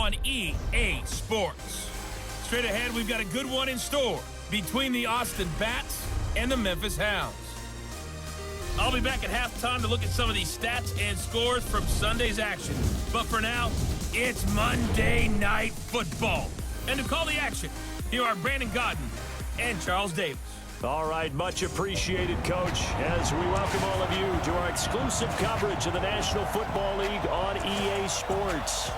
on EA Sports. Straight ahead, we've got a good one in store between the Austin Bats and the Memphis Hounds. I'll be back at halftime to look at some of these stats and scores from Sunday's action. But for now, it's Monday Night Football. And to call the action, here are Brandon Godden and Charles Davis. All right, much appreciated, Coach, as we welcome all of you to our exclusive coverage of the National Football League on EA Sports.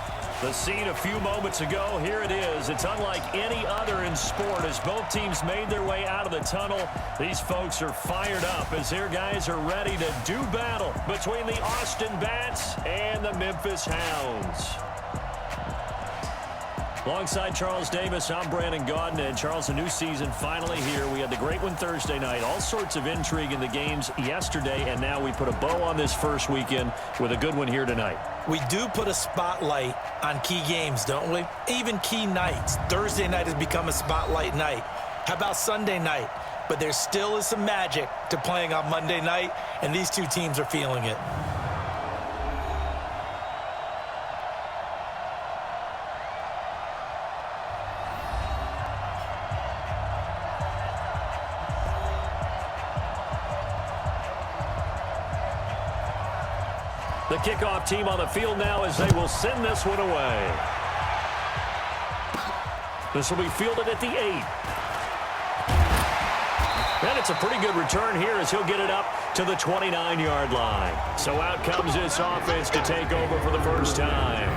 The scene a few moments ago, here it is. It's unlike any other in sport as both teams made their way out of the tunnel. These folks are fired up as their guys are ready to do battle between the Austin Bats and the Memphis Hounds. Alongside Charles Davis, I'm Brandon Godden. And Charles, a new season finally here. We had the great one Thursday night. All sorts of intrigue in the games yesterday, and now we put a bow on this first weekend with a good one here tonight. We do put a spotlight on key games, don't we? Even key nights. Thursday night has become a spotlight night. How about Sunday night? But there still is some magic to playing on Monday night, and these two teams are feeling it. The kickoff team on the field now as they will send this one away. This will be fielded at the 8. And it's a pretty good return here as he'll get it up to the 29-yard line. So out comes this offense to take over for the first time.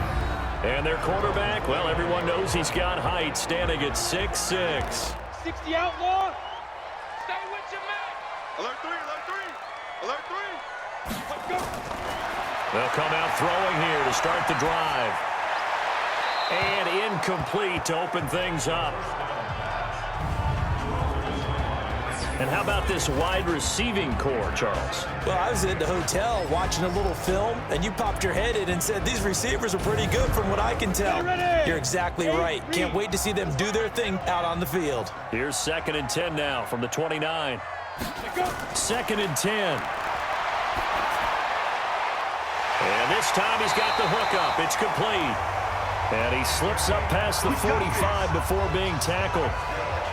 And their quarterback, well, everyone knows he's got height, standing at 6'6". 60 outlaw. Stay with your man. Alert 3, alert 3, alert 3. Let's go. They'll come out throwing here to start the drive. And incomplete to open things up. And how about this wide receiving core, Charles? Well, I was at the hotel watching a little film, and you popped your head in and said, these receivers are pretty good from what I can tell. You're exactly right. Can't wait to see them do their thing out on the field. Here's 2nd and 10 now from the 29. 2nd and 10. And this time he's got the hook up. It's complete. And he slips up past the 45 before being tackled.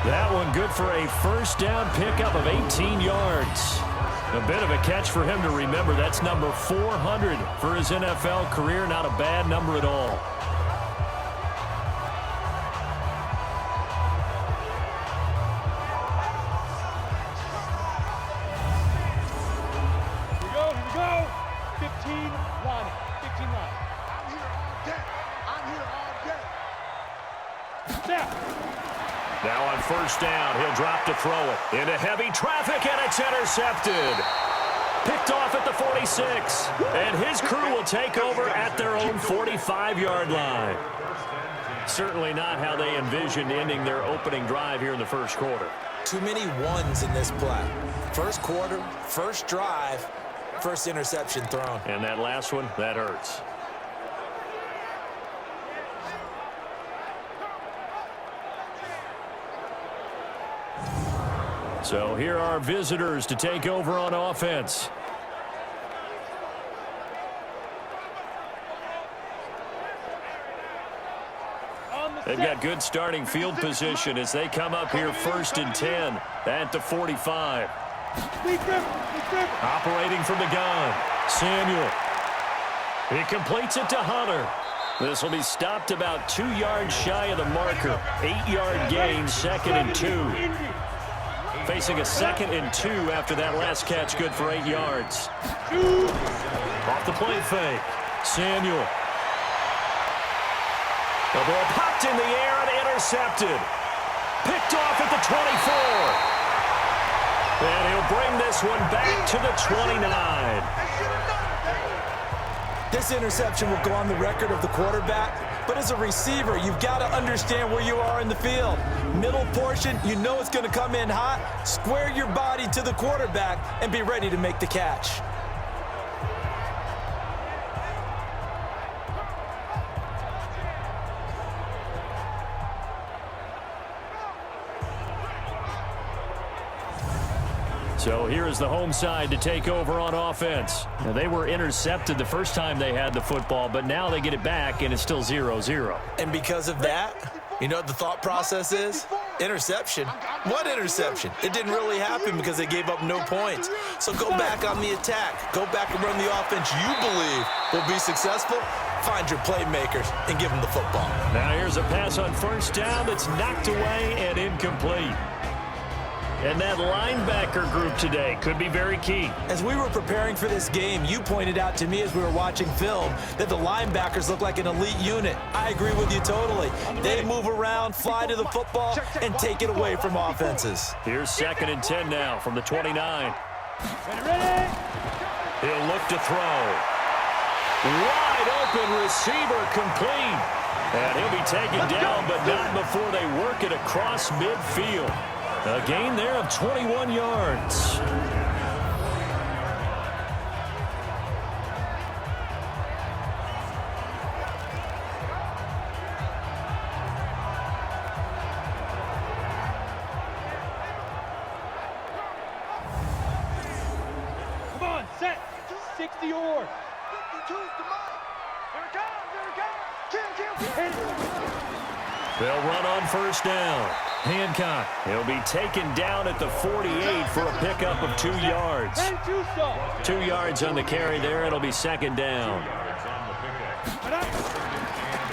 That one good for a first down pickup of 18 yards. A bit of a catch for him to remember. That's number 400 for his NFL career. Not a bad number at all. Now on first down, he'll drop to throw it into heavy traffic, and it's intercepted. Picked off at the 46, and his crew will take over at their own 45-yard line. Certainly not how they envisioned ending their opening drive here in the first quarter. Too many ones in this play. First quarter, first drive, first interception thrown. And that last one, that hurts. So here are visitors to take over on offense. They've got good starting field position as they come up here 1st and 10 at the 45. Operating from the gun, Samuel. He completes it to Hunter. This will be stopped about 2 yards shy of the marker. 8-yard gain, 2nd and 2. Facing a 2nd and 2 after that last catch, good for 8 yards. Off the play fake, Samuel. The ball popped in the air and intercepted. Picked off at the 24. And he'll bring this one back to the 29. This interception will go on the record of the quarterback, but as a receiver, you've got to understand where you are in the field. Middle portion, you know it's going to come in hot. Square your body to the quarterback and be ready to make the catch. So here is the home side to take over on offense. Now, they were intercepted the first time they had the football, but now they get it back, and it's still 0-0. And because of that, you know what the thought process is? Interception. What interception? It didn't really happen because they gave up no points. So go back on the attack. Go back and run the offense you believe will be successful. Find your playmakers and give them the football. Now here's a pass on first down that's knocked away and incomplete. And that linebacker group today could be very key. As we were preparing for this game, you pointed out to me as we were watching film that the linebackers look like an elite unit. I agree with you totally. They move around, fly to the football, and take it away from offenses. Here's 2nd and 10 now from the 29. Ready? He'll look to throw. Wide open receiver complete. And he'll be taken down, but not before they work it across midfield. A gain there of 21 yards. Come on, set. 60 or. 52 to Mike. Here it comes, here it comes. They'll run on first down. Hancock, he'll be taken down at the 48 for a pickup of 2 yards. 2 yards on the carry there. It'll be 2nd down.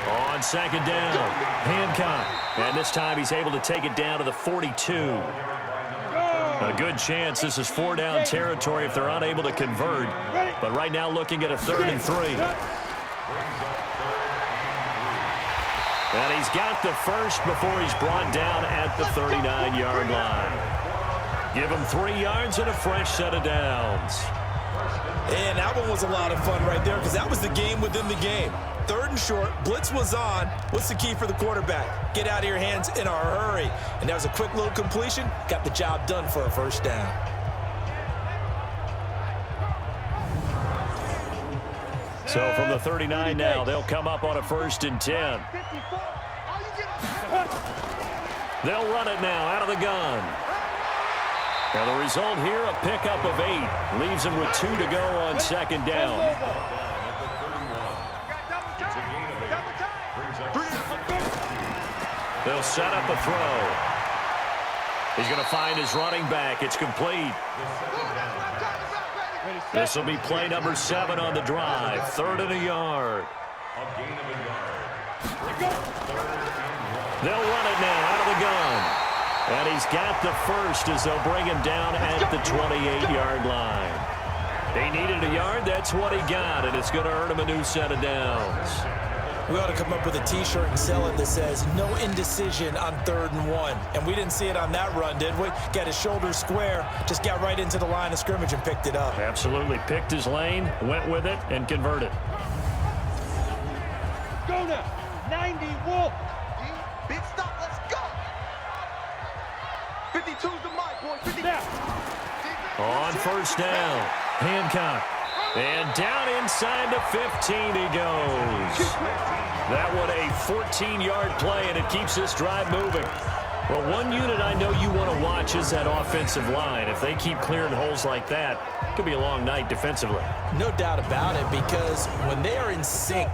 On 2nd down, Hancock. And this time he's able to take it down to the 42. A good chance this is 4-down territory if they're unable to convert. But right now looking at a 3rd and 3. And he's got the first before he's brought down at the 39-yard line. Give him 3 yards and a fresh set of downs. And that one was a lot of fun right there because that was the game within the game. 3rd and short, blitz was on. What's the key for the quarterback? Get out of your hands in a hurry. And that was a quick little completion. Got the job done for a first down. So from the 39 now, they'll come up on a 1st and 10. They'll run it now out of the gun. Now the result here, a pickup of 8. Leaves them with 2 to go on 2nd down. They'll set up a throw. He's going to find his running back. It's complete. This will be play number 7 on the drive. 3rd and a yard. They'll run it now out of the gun. And he's got the first as they'll bring him down at the 28-yard line. He needed a yard. That's what he got, and it's going to earn him a new set of downs. We ought to come up with a T-shirt and sell it that says, no indecision on 3rd and 1. And we didn't see it on that run, did we? Got his shoulders square, just got right into the line of scrimmage and picked it up. Absolutely. Picked his lane, went with it, and converted. Go now. 90 Wolf. Big stop, let's go. 52's the mic, boy. 50 Now. On first down, Hancock. And down inside the 15 he goes. That one a 14-yard play, and it keeps this drive moving. Well, one unit I know you want to watch is that offensive line. If they keep clearing holes like that, it could be a long night defensively. No doubt about it, because when they are in sync,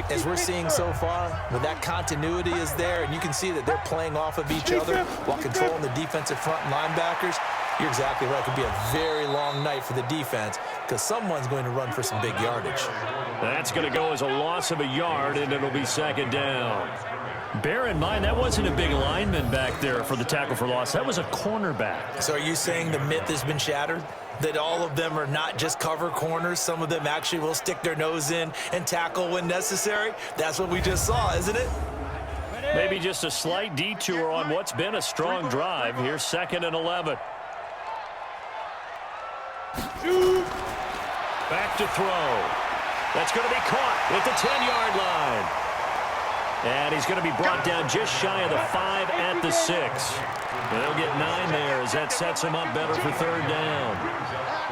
as we're seeing so far, when that continuity is there, and you can see that they're playing off of each other while controlling the defensive front linebackers, you're exactly right. It could be a very long night for the defense because someone's going to run for some big yardage. That's going to go as a loss of a yard, and it'll be 2nd down. Bear in mind, that wasn't a big lineman back there for the tackle for loss. That was a cornerback. So are you saying the myth has been shattered? That all of them are not just cover corners? Some of them actually will stick their nose in and tackle when necessary? That's what we just saw, isn't it? Maybe just a slight detour on what's been a strong drive. Here's 2nd and 11. Back to throw. That's going to be caught at the 10-yard line. And he's going to be brought down just shy of the 5 at the 6. They'll get 9 there as that sets him up better for 3rd down.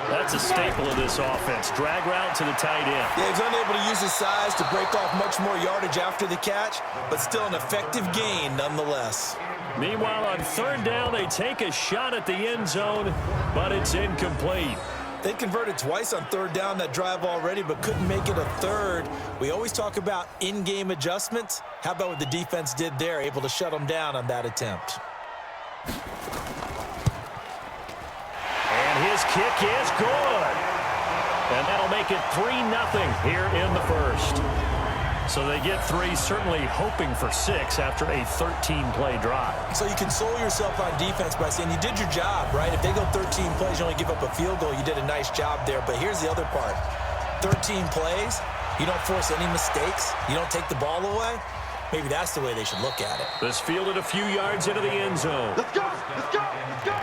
That's a staple of this offense. Drag route to the tight end. Yeah, he's unable to use his size to break off much more yardage after the catch, but still an effective gain nonetheless. Meanwhile, on third down, they take a shot at the end zone, but it's incomplete. They converted twice on third down that drive already, but couldn't make it a third. We always talk about in-game adjustments. How about what the defense did there, able to shut them down on that attempt? And his kick is good. And that'll make it 3-0 here in the first. So they get 3, certainly hoping for 6 after a 13-play drive. So you console yourself on defense by saying you did your job, right? If they go 13 plays, you only give up a field goal, you did a nice job there. But here's the other part. 13 plays, you don't force any mistakes, you don't take the ball away. Maybe that's the way they should look at it. This fielded a few yards into the end zone. Let's go! Let's go! Let's go!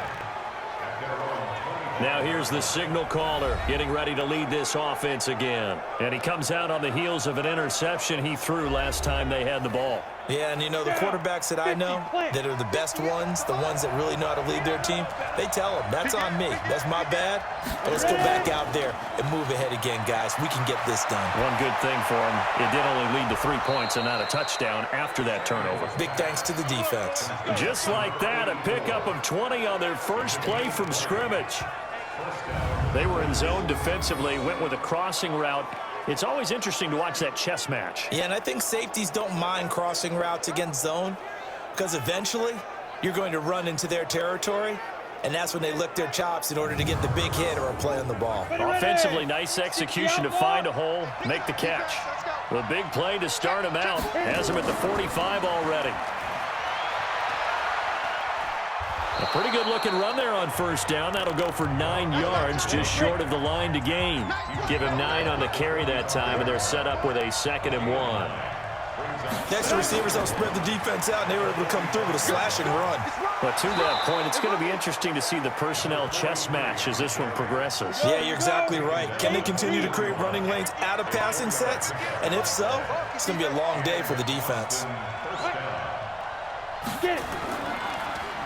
Now here's the signal caller getting ready to lead this offense again. And he comes out on the heels of an interception he threw last time they had the ball. Yeah, and you know, the quarterbacks that I know that are the best ones, the ones that really know how to lead their team, they tell them, that's on me. That's my bad. But let's go back out there and move ahead again, guys. We can get this done. One good thing for him, it did only lead to 3 points and not a touchdown after that turnover. Big thanks to the defense. Just like that, a pickup of 20 on their first play from scrimmage. They were in zone defensively, went with a crossing route. It's always interesting to watch that chess match. Yeah, and I think safeties don't mind crossing routes against zone because eventually you're going to run into their territory, and that's when they lick their chops in order to get the big hit or a play on the ball. Offensively, nice execution to find a hole, make the catch. The big play to start him out. Has him at the 45 already. A pretty good-looking run there on first down. That'll go for 9 yards, just short of the line to gain. Give him 9 on the carry that time, and they're set up with a 2nd and 1. Next, the receivers don't spread the defense out, and they were able to come through with a slash and run. But to that point, it's going to be interesting to see the personnel chess match as this one progresses. Yeah, you're exactly right. Can they continue to create running lanes out of passing sets? And if so, it's going to be a long day for the defense.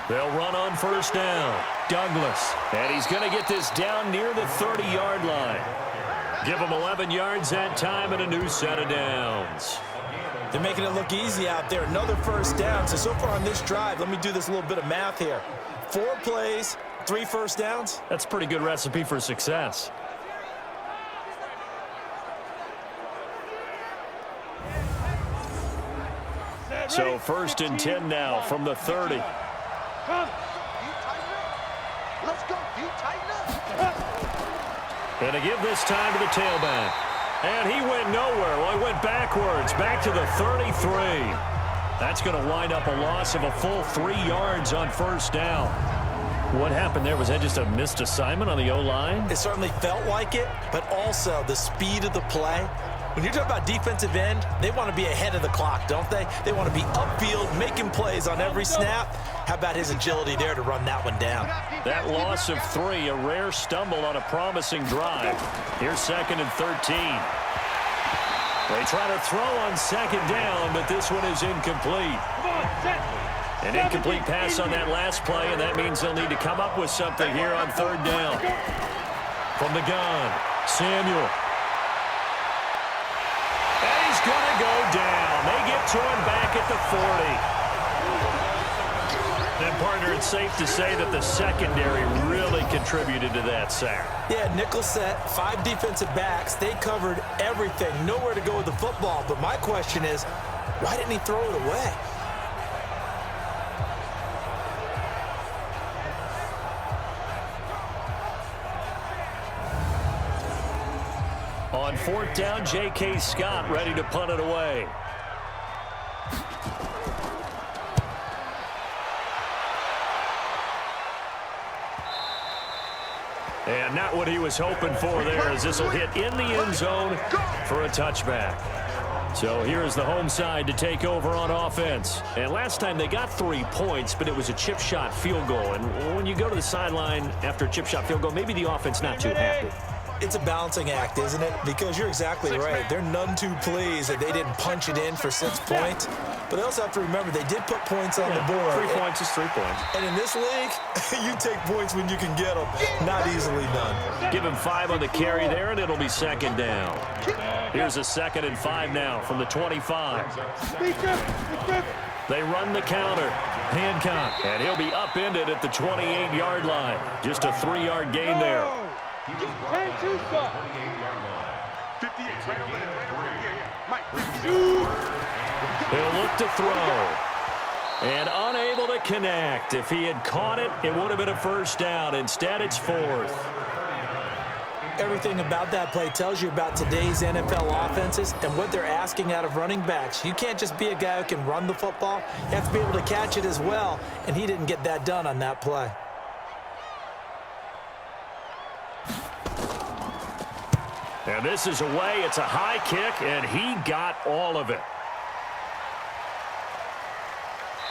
They'll run on first down. Douglas. And he's going to get this down near the 30-yard line. Give him 11 yards that time and a new set of downs. They're making it look easy out there. Another first down. So far on this drive, let me do this little bit of math here. 4 plays, 3 first downs. That's a pretty good recipe for success. So 1st and 10 now from the 30. Come. Let's go. You tighten up. And to give this time to the tailback. And he went nowhere. Well, he went backwards, back to the 33. That's going to wind up a loss of a full 3 yards on first down. What happened there? Was that just a missed assignment on the O-line? It certainly felt like it, but also the speed of the play. When you're talking about defensive end, they want to be ahead of the clock, don't they? They want to be upfield, making plays on every snap. How about his agility there to run that one down? That loss of 3, a rare stumble on a promising drive. Here's 2nd and 13. They try to throw on 2nd down, but this one is incomplete. An incomplete pass on that last play, and that means they'll need to come up with something here on 3rd down. From the gun, Samuel. And he's going to go down. They get to him back at the 40. And, partner, it's safe to say that the secondary really contributed to that sack. Yeah, nickel set, 5 defensive backs. They covered everything. Nowhere to go with the football. But my question is, why didn't he throw it away? On 4th down, J.K. Scott ready to punt it away. And not what he was hoping for there, as this will hit in the end zone for a touchback. So here's the home side to take over on offense. And last time they got 3 points, but it was a chip shot field goal. And when you go to the sideline after a chip shot field goal, maybe the offense not too happy. It's a balancing act, isn't it? Because you're exactly right. They're none too pleased that they didn't punch it in for 6 points. But they also have to remember they did put points on the board. 3 points is 3 points. And in this league, you take points when you can get them. Not easily done. Give him 5 on the carry there, and it'll be 2nd down. Here's a 2nd and 5 now from the 25. They run the counter. Hancock, and he'll be upended at the 28-yard line. Just a 3-yard gain there. 10-2, son. 58, right over there, right over here. Mike, He'll look to throw. And unable to connect. If he had caught it, it would have been a first down. Instead, it's 4th. Everything about that play tells you about today's NFL offenses and what they're asking out of running backs. You can't just be a guy who can run the football. You have to be able to catch it as well, and he didn't get that done on that play. And this is away. It's a high kick, and he got all of it.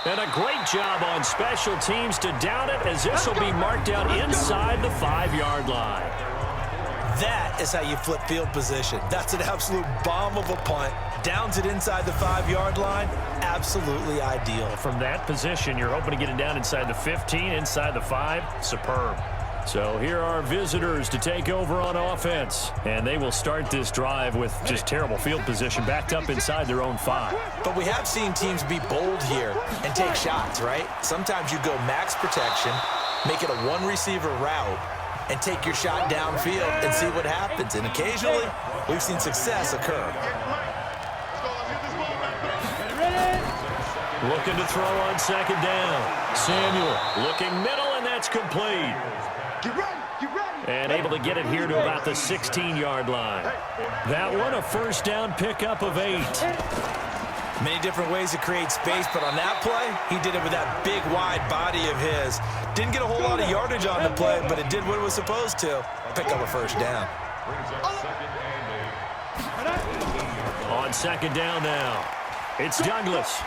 And a great job on special teams to down it, as this will be marked out inside the 5-yard line. That is how you flip field position. That's an absolute bomb of a punt. Downs it inside the 5-yard line. Absolutely ideal. From that position, you're hoping to get it down inside the 15, inside the 5. Superb. So here are visitors to take over on offense. And they will start this drive with just terrible field position, backed up inside their own 5. But we have seen teams be bold here and take shots, right? Sometimes you go max protection, make it a one-receiver route, and take your shot downfield and see what happens. And occasionally, we've seen success occur. Looking to throw on 2nd down. Samuel looking middle, and that's complete. Get ready, get ready. And able to get it here to about the 16-yard line. That one, a first down pickup of 8. Many different ways to create space, but on that play, he did it with that big, wide body of his. Didn't get a whole lot of yardage on the play, but it did what it was supposed to. Pick up a first down. On 2nd down now, it's Douglas.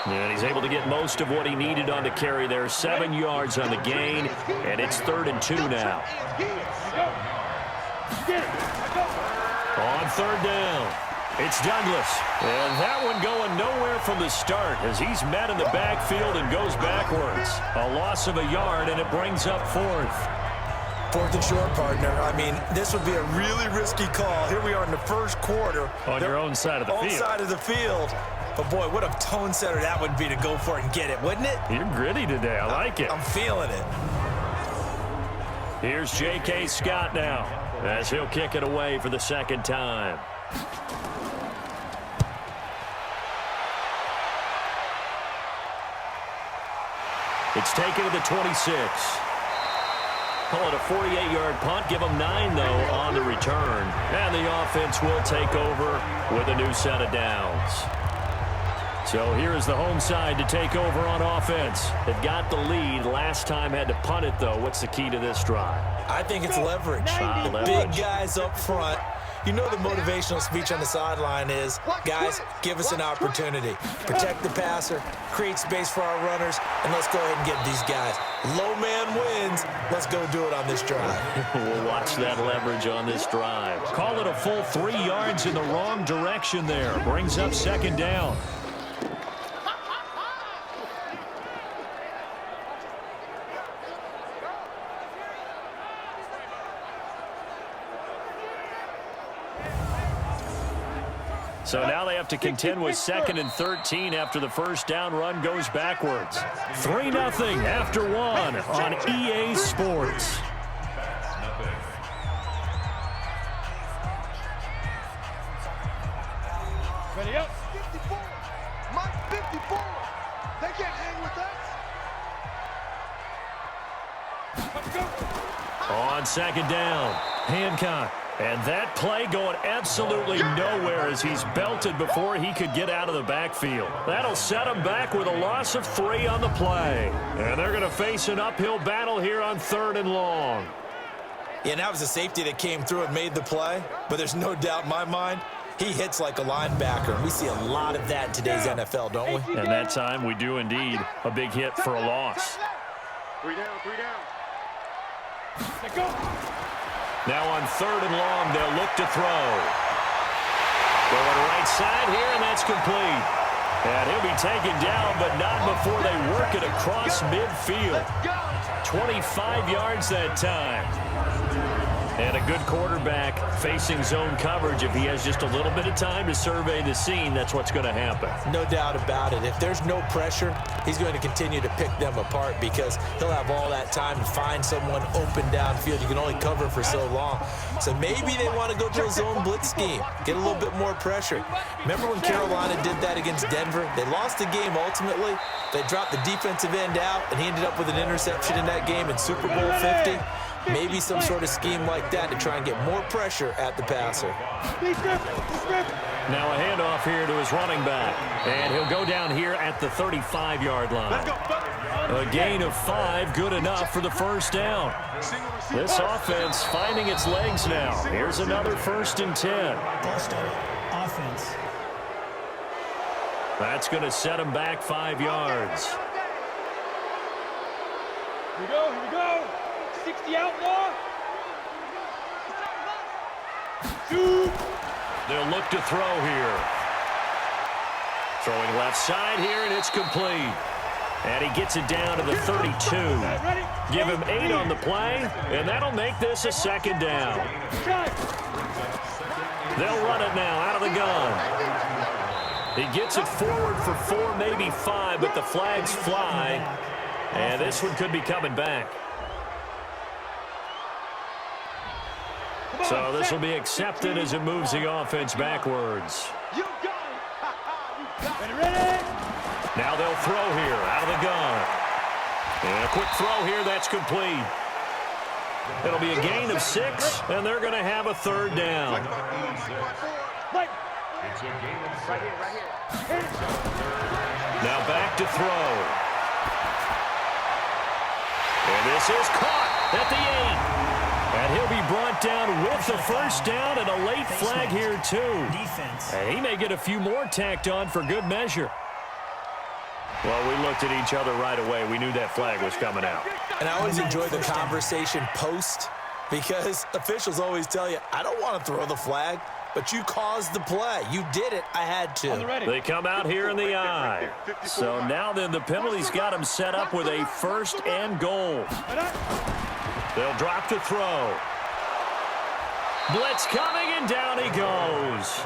And he's able to get most of what he needed on the carry there. 7 yards on the gain, and it's 3rd and 2 now. On 3rd down, it's Douglas. And that one going nowhere from the start as he's met in the backfield and goes backwards. A loss of a yard, and it brings up 4th. 4th and short, partner. I mean, this would be a really risky call. Here we are in the first quarter. On your own side of the field. Own side of the field. But, boy, what a tone setter that would be to go for it and get it, wouldn't it? You're gritty today. I like it. I'm feeling it. Here's J.K. Scott now as he'll kick it away for the 2nd time. It's taken to the 26. Call it a 48-yard punt. Give them 9, though, on the return. And the offense will take over with a new set of downs. So here is the home side to take over on offense. They've got the lead. Last time had to punt it, though. What's the key to this drive? I think it's leverage. The big guys up front. You know the motivational speech on the sideline is, guys, give us an opportunity. Protect the passer, create space for our runners, and let's go ahead and get these guys. Low man wins. Let's go do it on this drive. We'll watch that leverage on this drive. Call it a full 3 yards in the wrong direction there. Brings up 2nd down. So now they have to contend with 2nd and 13 after the first down run goes backwards. 3-0 after 1 on EA Sports. Ready up. 54. Mike, 54. They can't hang with us. On 2nd down, Hancock. And that play going absolutely nowhere as he's belted before he could get out of the backfield. That'll set him back with a loss of 3 on the play. And they're going to face an uphill battle here on 3rd and long. Yeah, and that was a safety that came through and made the play. But there's no doubt in my mind, he hits like a linebacker. And we see a lot of that in today's NFL, don't we? And that time we do indeed. A big hit for a loss. 3 down, 3 down. Let's go. Now on 3rd and long, they'll look to throw. Going right side here, and that's complete. And he'll be taken down, but not before they work it across midfield. 25 yards that time. And a good quarterback facing zone coverage. If he has just a little bit of time to survey the scene, that's what's going to happen. No doubt about it. If there's no pressure, he's going to continue to pick them apart because he'll have all that time to find someone open downfield. You can only cover for so long. So maybe they want to go to a zone blitz scheme, get a little bit more pressure. Remember when Carolina did that against Denver? They lost the game ultimately. They dropped the defensive end out, and he ended up with an interception in that game in Super Bowl 50. Maybe some sort of scheme like that to try and get more pressure at the passer. Now a handoff here to his running back. And he'll go down here at the 35-yard line. A gain of 5, good enough for the first down. This offense finding its legs now. Here's another 1st and 10. Offense. That's going to set him back 5 yards. Here we go, here we go. 60 outlaw. Shoot. They'll look to throw here. Throwing left side here, and it's complete. And he gets it down to the 32. Give him 8 on the play, and that'll make this a 2nd down. They'll run it now out of the gun. He gets it forward for 4, maybe 5, but the flags fly. And this one could be coming back. So this will be accepted as it moves the offense backwards. Now they'll throw here out of the gun. And a quick throw here, that's complete. It'll be a gain of 6, and they're going to have a 3rd down. Now back to throw. And this is caught at the 8. And he'll be brought down with the 1st down and a late flag here, too. And he may get a few more tacked on for good measure. Well, we looked at each other right away. We knew that flag was coming out. And I always enjoy the conversation post because officials always tell you, I don't want to throw the flag, but you caused the play. You did it. I had to. They come out here in the I. So now then the penalty's got him set up with a 1st and goal. They'll drop to throw. Blitz coming, and down he goes.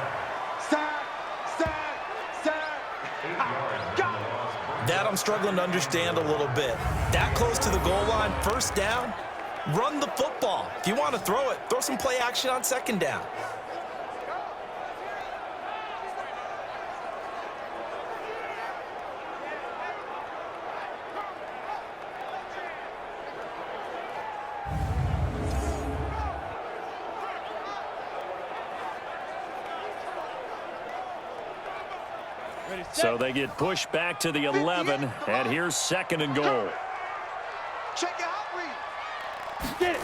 That I'm struggling to understand a little bit. That close to the goal line, 1st down, run the football. If you want to throw it, throw some play action on 2nd down. So they get pushed back to the 11, and here's 2nd and goal. Check it out, read. Get it.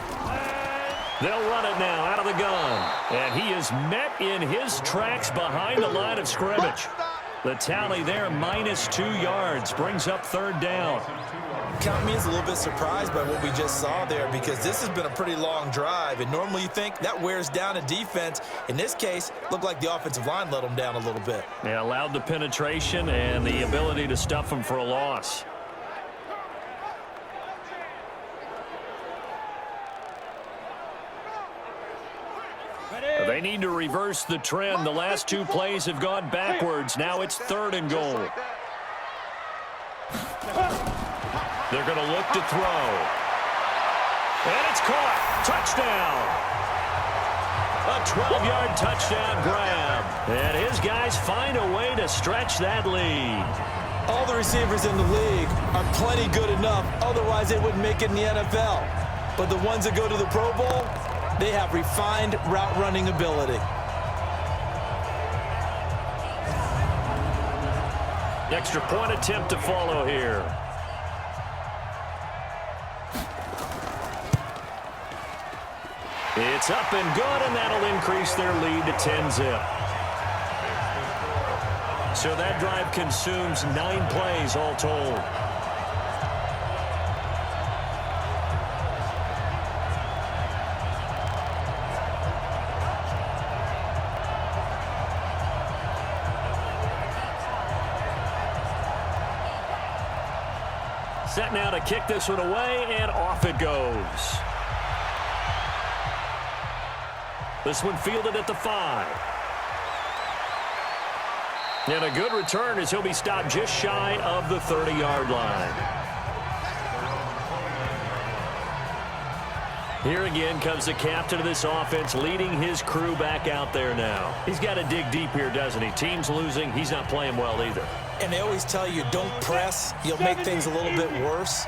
They'll run it now out of the gun, and he is met in his tracks behind the line of scrimmage. The tally there, -2 yards, brings up 3rd down. Count me as a little bit surprised by what we just saw there because this has been a pretty long drive, and normally you think that wears down a defense. In this case, looked like the offensive line let them down a little bit. They allowed the penetration and the ability to stuff them for a loss. They need to reverse the trend. The last 2 plays have gone backwards. Now it's 3rd and goal. They're going to look to throw. And it's caught. Touchdown. A 12-yard touchdown grab. And his guys find a way to stretch that lead. All the receivers in the league are plenty good enough. Otherwise, they wouldn't make it in the NFL. But the ones that go to the Pro Bowl, they have refined route running ability. Extra point attempt to follow here. It's up and good, and that'll increase their lead to 10-zip. So that drive consumes 9 plays all told. Set now to kick this one away, and off it goes. This one fielded at the 5. And a good return as he'll be stopped just shy of the 30-yard line. Here again comes the captain of this offense, leading his crew back out there now. He's got to dig deep here, doesn't he? Team's losing. He's not playing well either. And they always tell you, don't press. You'll make things a little bit worse.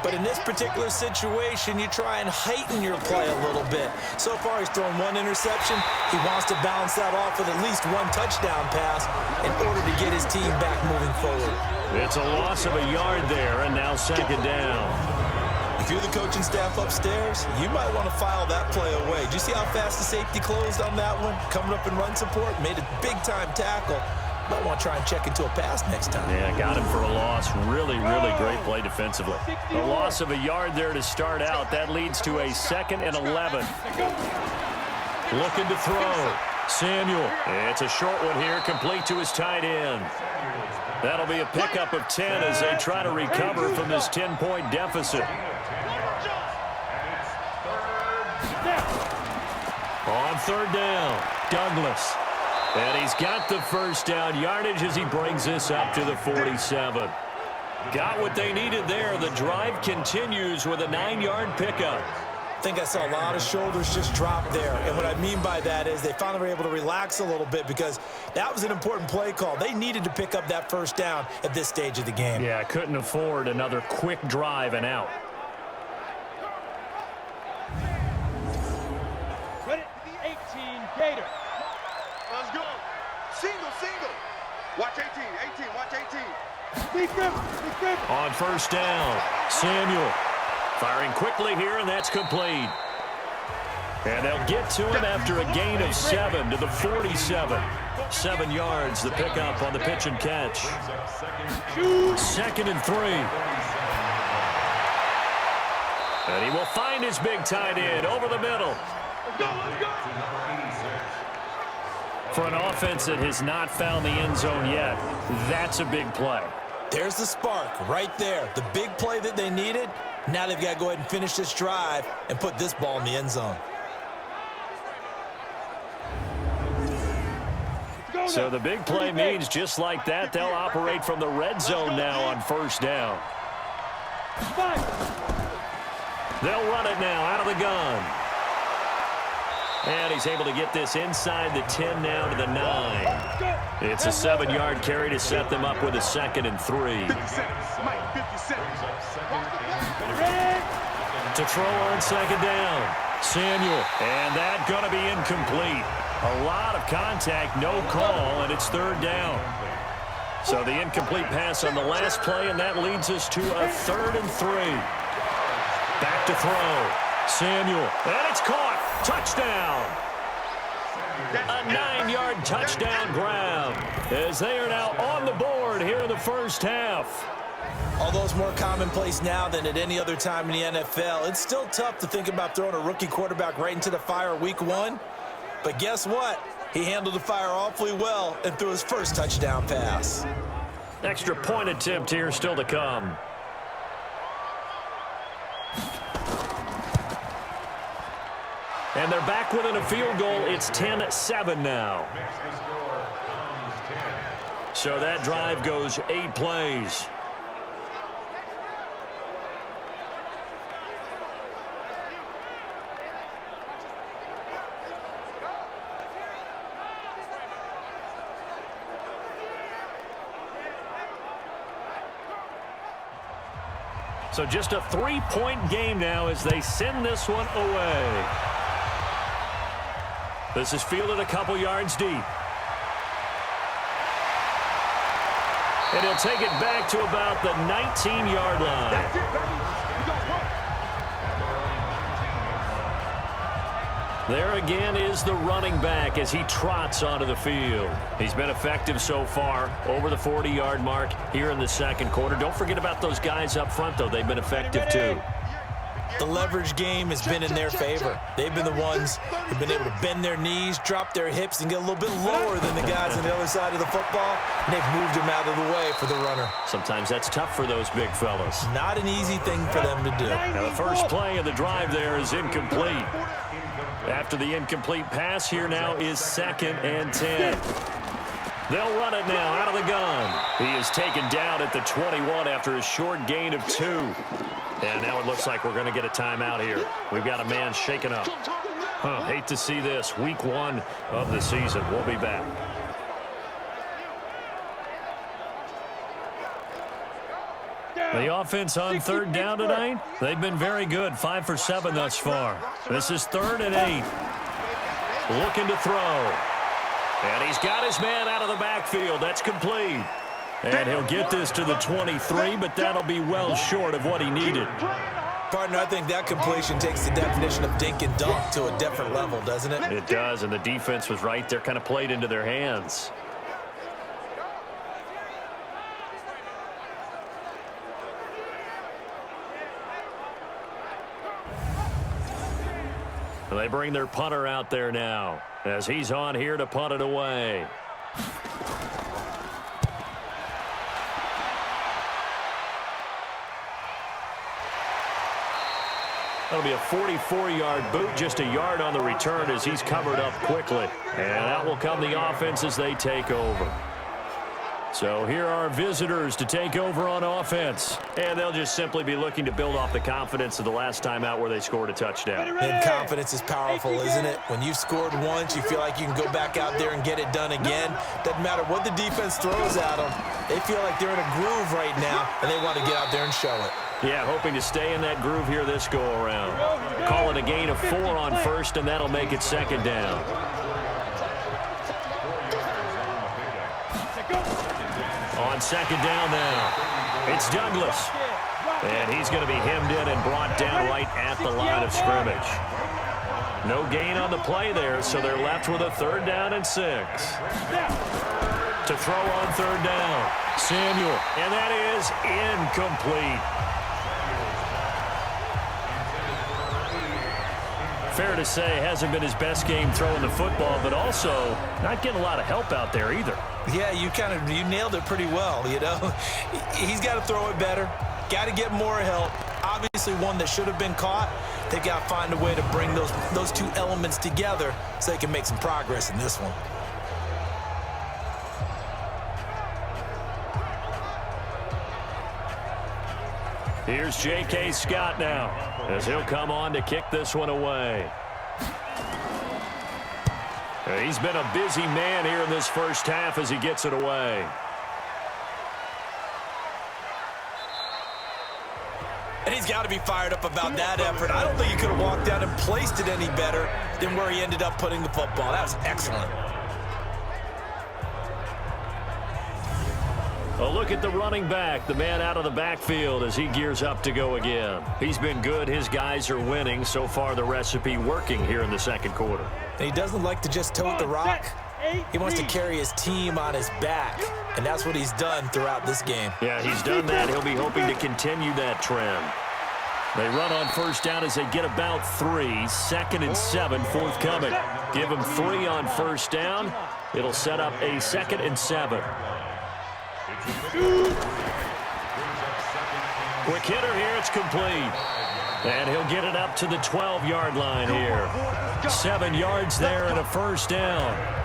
But in this particular situation, you try and heighten your play a little bit. So far, he's thrown 1 interception. He wants to balance that off with at least 1 touchdown pass in order to get his team back moving forward. It's a loss of a yard there, and now 2nd down. If you're the coaching staff upstairs, you might want to file that play away. Did you see how fast the safety closed on that one? Coming up in run support, made a big-time tackle. Might want to try and check into a pass next time. Yeah, got him for a loss. Really, really great play defensively. A loss of a yard there to start out. That leads to a 2nd and 11. Looking to throw. Samuel. It's a short one here, complete to his tight end. That'll be a pickup of 10 as they try to recover from this 10-point deficit. On 3rd down, Douglas. And he's got the first down yardage as he brings this up to the 47. Got what they needed there. The drive continues with a 9-yard pickup. I think I saw a lot of shoulders just drop there. And what I mean by that is they finally were able to relax a little bit because that was an important play call. They needed to pick up that first down at this stage of the game. Yeah, couldn't afford another quick drive and out. Ready? 18, Gator. Let's go. Single. Watch 18, watch 18. Big grip. On 1st down, Samuel. Firing quickly here, and that's complete. And they'll get to him after a gain of 7 to the 47. 7 yards, the pickup on the pitch and catch. 2nd and 3. And he will find his big tight end over the middle. Let's go. For an offense that has not found the end zone yet, that's a big play. There's the spark right there. The big play that they needed. Now they've got to go ahead and finish this drive and put this ball in the end zone. So the big play means just like that, they'll operate from the red zone now on 1st down. They'll run it now out of the gun. And he's able to get this inside the 10 now to the 9. It's a 7-yard carry to set them up with a 2nd and 3. To throw on 2nd down, Samuel. And that going to be incomplete. A lot of contact, no call, and it's 3rd down. So the incomplete pass on the last play, and that leads us to a 3rd and 3. Back to throw. Samuel. And it's caught. Touchdown. A 9-yard touchdown grab as they are now on the board here in the first half. Although it's more commonplace now than at any other time in the NFL, it's still tough to think about throwing a rookie quarterback right into the fire week 1. But guess what? He handled the fire awfully well and threw his first touchdown pass. Extra point attempt here still to come. And they're back within a field goal. It's 10-7 now. So that drive goes 8 plays. So just a 3-point game now as they send this one away. This is fielded a couple yards deep. And he'll take it back to about the 19-yard line. There again is the running back as he trots onto the field. He's been effective so far over the 40-yard mark here in the second quarter. Don't forget about those guys up front, though. They've been effective, too. The leverage game has been in their favor. They've been the ones who've been able to bend their knees, drop their hips, and get a little bit lower than the guys on the other side of the football, and they've moved them out of the way for the runner. Sometimes that's tough for those big fellas. Not an easy thing for them to do. Now the first play of the drive there is incomplete. After the incomplete pass, here now is 2nd and 10. They'll run it now out of the gun. He is taken down at the 21 after a short gain of 2. And now it looks like we're going to get a timeout here. We've got a man shaken up. Hate to see this. Week 1 of the season. We'll be back. The offense on 3rd down tonight, they've been very good. 5 for 7 thus far. This is 3rd and 8. Looking to throw. And he's got his man out of the backfield. That's complete. And he'll get this to the 23, but that'll be well short of what he needed. Partner, I think that completion takes the definition of dink and dunk to a different level, doesn't it? It does, and the defense was right there, kind of played into their hands. And they bring their punter out there now as he's on here to punt it away. That'll be a 44-yard boot, just a yard on the return as he's covered up quickly. And out will come the offense as they take over. So here are visitors to take over on offense. And they'll just simply be looking to build off the confidence of the last time out where they scored a touchdown. And confidence is powerful, isn't it? When you've scored once, you feel like you can go back out there and get it done again. Doesn't matter what the defense throws at them. They feel like they're in a groove right now, and they want to get out there and show it. Yeah, hoping to stay in that groove here this go-around. Call it a gain of 4 on 1st, and that'll make it 2nd down. On 2nd down now, it's Douglas. And he's going to be hemmed in and brought down right at the line of scrimmage. No gain on the play there, so they're left with a 3rd down and 6. To throw on 3rd down, Samuel, and that is incomplete. Fair to say, hasn't been his best game throwing the football, but also not getting a lot of help out there either. Yeah, you nailed it pretty well, you know. He's got to throw it better, got to get more help. Obviously one that should have been caught. They've got to find a way to bring those two elements together so they can make some progress in this one. Here's J.K. Scott now as he'll come on to kick this one away. He's been a busy man here in this first half as he gets it away. And he's got to be fired up about that effort. I don't think he could have walked out and placed it any better than where he ended up putting the football. That was excellent. A look at the running back, the man out of the backfield as he gears up to go again. He's been good. His guys are winning. So far, the recipe working here in the 2nd quarter. And he doesn't like to just tote the rock. He wants to carry his team on his back, and that's what he's done throughout this game. Yeah, he's done that. He'll be hoping to continue that trend. They run on 1st down as they get about 3. 2nd and 7 forthcoming. Give him 3 on 1st down. It'll set up a 2nd and 7. Quick hitter here, it's complete. And he'll get it up to the 12-yard line here. 7 yards there and a 1st down.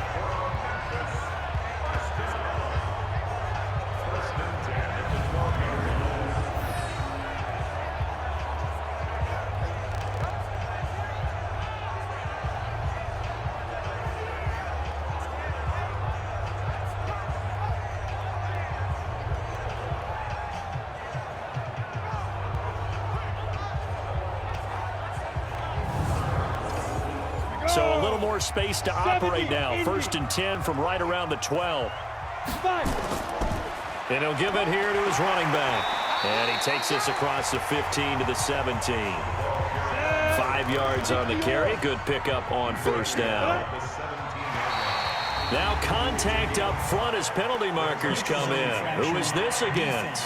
So a little more space to operate now. 1st and 10 from right around the 12. And he'll give it here to his running back. And he takes this across the 15 to the 17. 5 yards on the carry. Good pickup on 1st down. Now contact up front as penalty markers come in. Who is this against?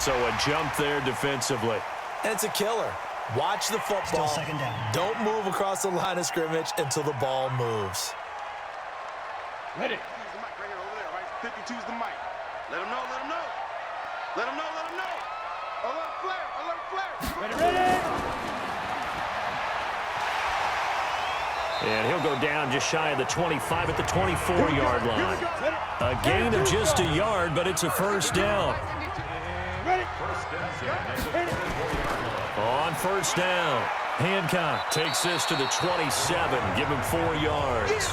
So a jump there defensively. And it's a killer. Watch the football. Still second down. Don't move across the line of scrimmage until the ball moves. Ready. Use the mic right here, over there, right? 52's the mic. Let him know, let him know. Let him know, let him know. Alert flare, alert flare. Ready, ready. And he'll go down just shy of the 25 at the 24-yard line. A gain of just a yard, but it's a first down. Ready. On first down, Hancock takes this to the 27, give him 4 yards.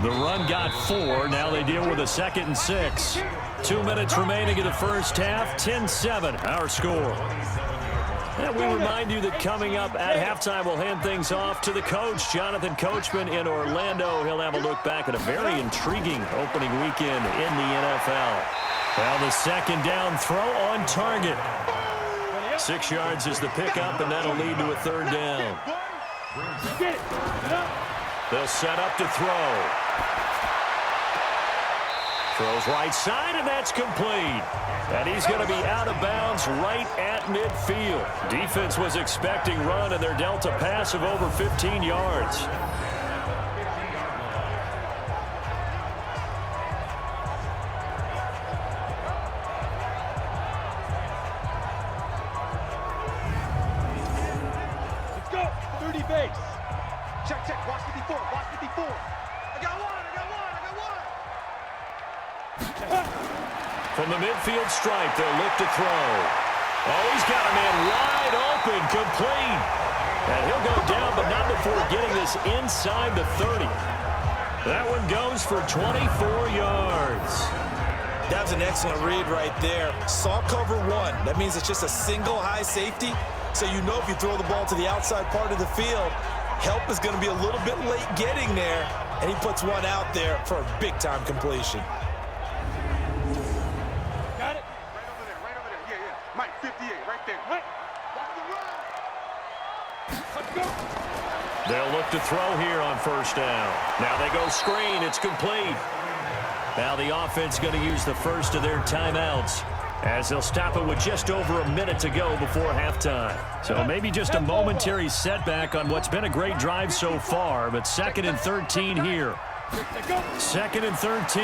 The run got 4. Now they deal with a 2nd and 6. 2 minutes remaining in the first half. 10-7, our score. And we remind you that coming up at halftime, we'll hand things off to the coach, Jonathan Coachman in Orlando. He'll have a look back at a very intriguing opening weekend in the NFL. Well, the second down throw on target. 6 yards is the pickup, and that'll lead to a 3rd down. They'll set up to throw. Throws right side, and that's complete. And he's going to be out of bounds right at midfield. Defense was expecting run, and they're dealt a pass of over 15 yards. Let's go. 30 base. Check, check. Watch 54. Watch 54. I got one. I got one. I got one. From the midfield stripe, they'll look to throw. Oh, he's got a man wide open, complete. And he'll go down, but not before getting this inside the 30. That one goes for 24 yards. That was an excellent read right there. Saw cover 1. That means it's just a single high safety. So you know if you throw the ball to the outside part of the field, help is going to be a little bit late getting there. And he puts one out there for a big-time completion. Got it. Right over there. Right over there. Yeah, yeah. Mike, 58. Right there. Mike. Watch the run. Let's go. They'll look to throw here on first down. Now they go screen. It's complete. Now the offense going to use the first of their timeouts as they'll stop it with just over a minute to go before halftime. So maybe just a momentary setback on what's been a great drive so far, but 2nd and 13 here. 2nd and 13.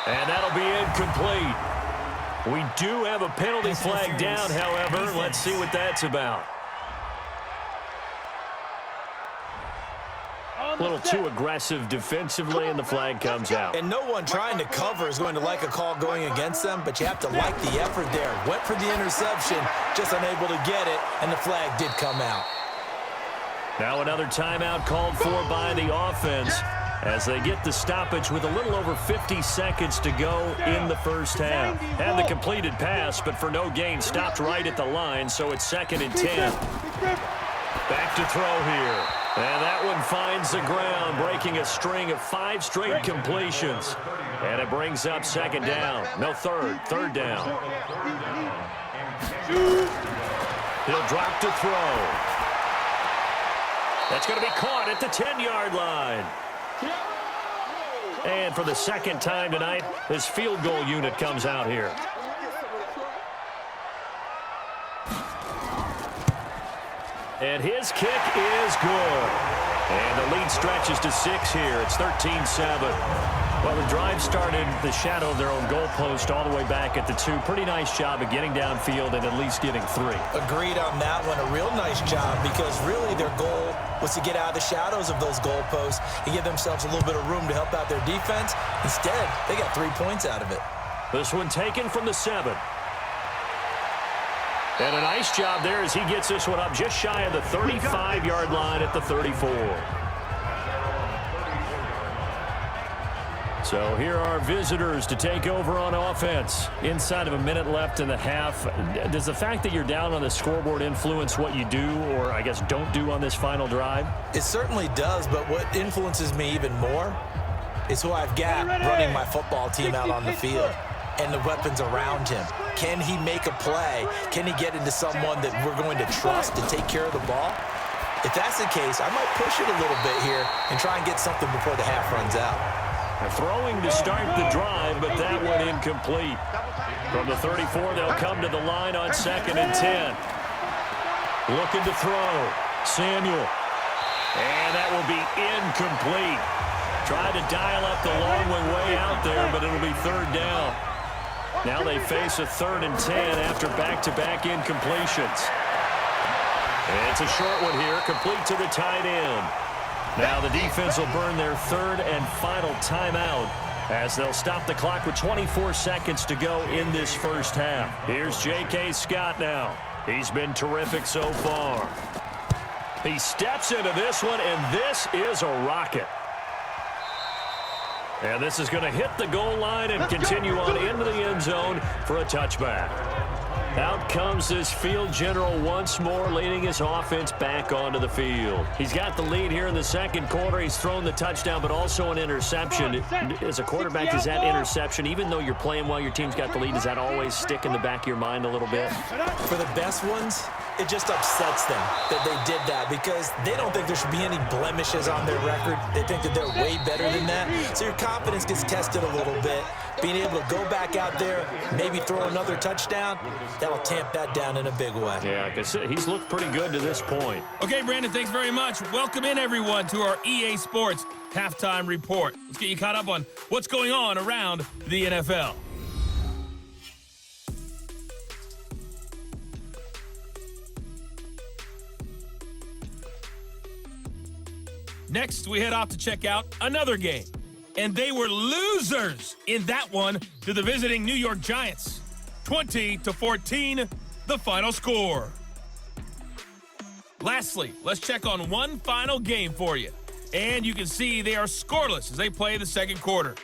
And that'll be incomplete. We do have a penalty flag down, however. Let's see what that's about. A little too aggressive defensively, and the flag comes out. And no one trying to cover is going to like a call going against them, but you have to like the effort there. Went for the interception, just unable to get it, and the flag did come out. Now another timeout called for by the offense as they get the stoppage with a little over 50 seconds to go in the first half. Had the completed pass, but for no gain, stopped right at the line, so it's 2nd and 10. Back to throw here. And that one finds the ground, breaking a string of 5 straight completions. And it brings up 2nd down. No, 3rd down. He'll drop to throw. That's going to be caught at the 10-yard line. And for the 2nd time tonight, this field goal unit comes out here. And his kick is good. And the lead stretches to 6 here. It's 13-7. Well, the drive started the shadow of their own goalpost all the way back at the 2. Pretty nice job of getting downfield and at least getting 3. Agreed on that one. A real nice job because really their goal was to get out of the shadows of those goalposts and give themselves a little bit of room to help out their defense. Instead, they got 3 points out of it. This one taken from the 7. And a nice job there as he gets this one up just shy of the 35-yard line at the 34. So here are visitors to take over on offense. Inside of a minute left in the half. Does the fact that you're down on the scoreboard influence what you do or, I guess, don't do on this final drive? It certainly does, but what influences me even more is who I've got running my football team out on the field and the weapons around him. Can he make a play? Can he get into someone that we're going to trust to take care of the ball? If that's the case, I might push it a little bit here and try and get something before the half runs out. Throwing to start the drive, but that one incomplete. From the 34, they'll come to the line on 2nd and 10. Looking to throw. Samuel. And that will be incomplete. Tried to dial up the long one way out there, but it'll be 3rd down. Now they face a 3rd and 10 after back-to-back incompletions. It's a short one here, complete to the tight end. Now the defense will burn their 3rd and final timeout as they'll stop the clock with 24 seconds to go in this first half. Here's J.K. Scott now. He's been terrific so far. He steps into this one, and this is a rocket. And this is going to hit the goal line and continue on into the end zone for a touchback. Out comes this field general once more, leading his offense back onto the field. He's got the lead here in the second quarter. He's thrown the touchdown, but also an interception. As a quarterback, is that interception, even though you're playing while your team's got the lead, does that always stick in the back of your mind a little bit? For the best ones, it just upsets them that they did that because they don't think there should be any blemishes on their record. They think that they're way better than that. So your confidence gets tested a little bit. Being able to go back out there, maybe throw another touchdown, that'll tamp that down in a big way. Yeah, because he's looked pretty good to this point. Okay, Brandon, thanks very much. Welcome in, everyone, to our EA Sports Halftime Report. Let's get you caught up on what's going on around the NFL. Next, we head off to check out another game. And they were losers in that one to the visiting New York Giants. 20-14, the final score. Lastly, let's check on one final game for you. And you can see they are scoreless as they play the second quarter.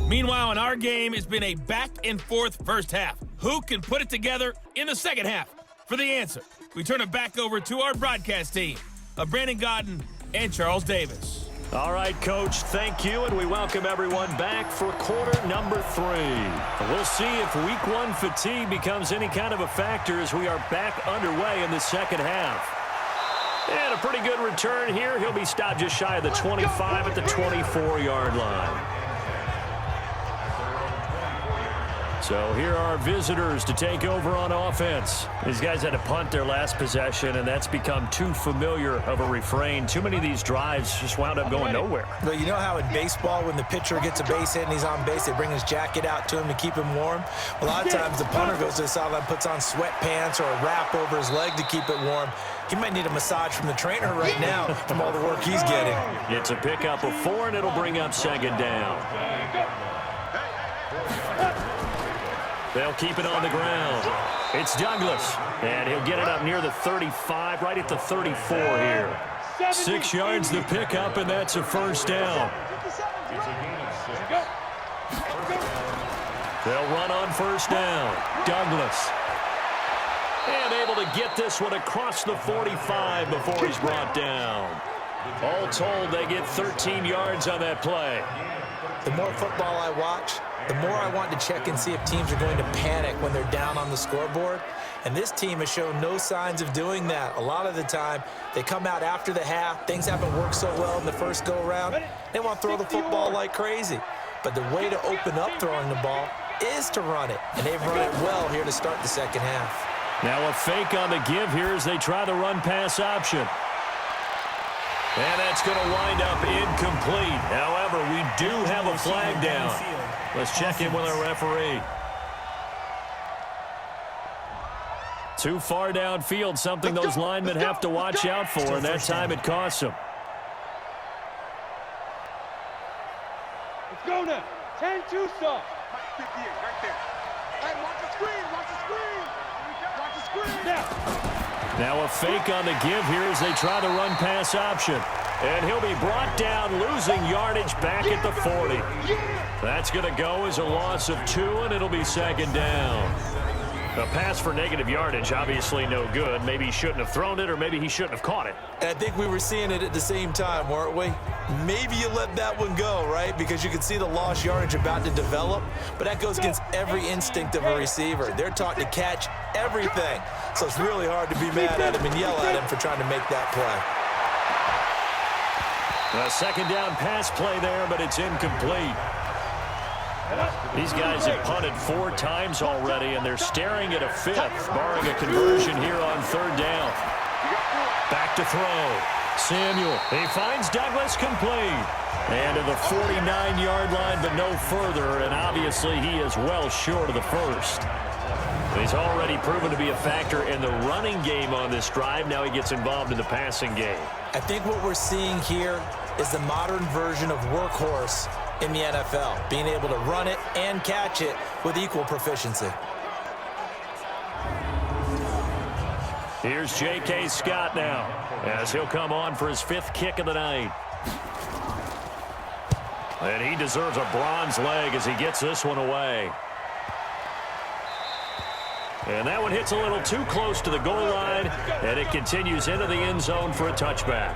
Meanwhile, in our game, it's been a back-and-forth first half. Who can put it together in the second half? For the answer, we turn it back over to our broadcast team of Brandon Godden and Charles Davis. All right, Coach, thank you, and we welcome everyone back for quarter number 3. We'll see if week 1 fatigue becomes any kind of a factor as we are back underway in the second half. And a pretty good return here. He'll be stopped just shy of the 25 at the 24-yard line. So here are our visitors to take over on offense. These guys had to punt their last possession, and that's become too familiar of a refrain. Too many of these drives just wound up going nowhere. Well, you know how in baseball, when the pitcher gets a base hit and he's on base, they bring his jacket out to him to keep him warm? A lot of times the punter goes to the sideline, puts on sweatpants or a wrap over his leg to keep it warm. He might need a massage from the trainer right now from all the work he's getting. It's a pickup of 4, and it'll bring up second down. They'll keep it on the ground. It's Douglas, and he'll get it up near the 35, right at the 34 here. 6 yards the pickup, and that's a first down. They'll run on first down. Douglas. And able to get this one across the 45 before he's brought down. All told, they get 13 yards on that play. The more football I watch, the more I want to check and see if teams are going to panic when they're down on the scoreboard. And this team has shown no signs of doing that. A lot of the time, they come out after the half. Things haven't worked so well in the first go-around. They want to throw the football like crazy. But the way to open up throwing the ball is to run it. And they've run it well here to start the second half. Now a fake on the give here as they try the run-pass option. And that's going to wind up incomplete. However, we do have a flag down. Let's check in with our referee. Too far downfield, something those linemen have to watch out for, and that time it costs them. Let's go now. 10-2 stop. 58 right there. Hey, watch the screen. Watch the screen. Watch the screen. Now a fake on the give here as they try the run-pass option. And he'll be brought down, losing yardage back at the 40. That's going to go as a loss of 2, and it'll be second down. A pass for negative yardage, obviously no good. Maybe he shouldn't have thrown it, or maybe he shouldn't have caught it. And I think we were seeing it at the same time, weren't we? Maybe you let that one go, right? Because you can see the lost yardage about to develop. But that goes against every instinct of a receiver. They're taught to catch everything. So it's really hard to be mad at him and yell at him for trying to make that play. A second down pass play there, but it's incomplete. These guys have punted 4 times already, and they're staring at a 5th, barring a conversion here on 3rd down. Back to throw. Samuel, he finds Douglas complete. And to the 49-yard line, but no further, and obviously he is well short of the first. He's already proven to be a factor in the running game on this drive. Now he gets involved in the passing game. I think what we're seeing here is the modern version of workhorse in the NFL, being able to run it and catch it with equal proficiency. Here's J.K. Scott now, as he'll come on for his 5th kick of the night. And he deserves a bronze leg as he gets this one away. And that one hits a little too close to the goal line, and it continues into the end zone for a touchback.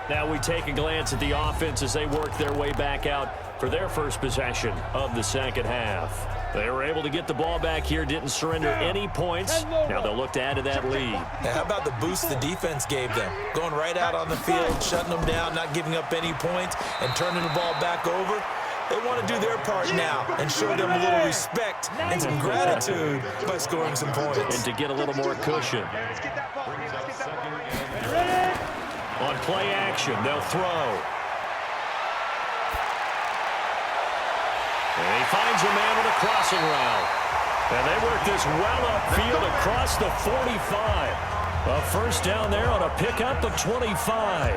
Now we take a glance at the offense as they work their way back out for their first possession of the second half. They were able to get the ball back here, didn't surrender any points. Now they'll look to add to that lead. Now, how about the boost the defense gave them? Going right out on the field, shutting them down, not giving up any points, and turning the ball back over. They want to do their part now and show them a little respect and some gratitude by scoring some points. And to get a little more cushion. On play action, they'll throw. And he finds a man with a crossing route. And they work this well upfield across the 45. A first down there on a pickup of 25.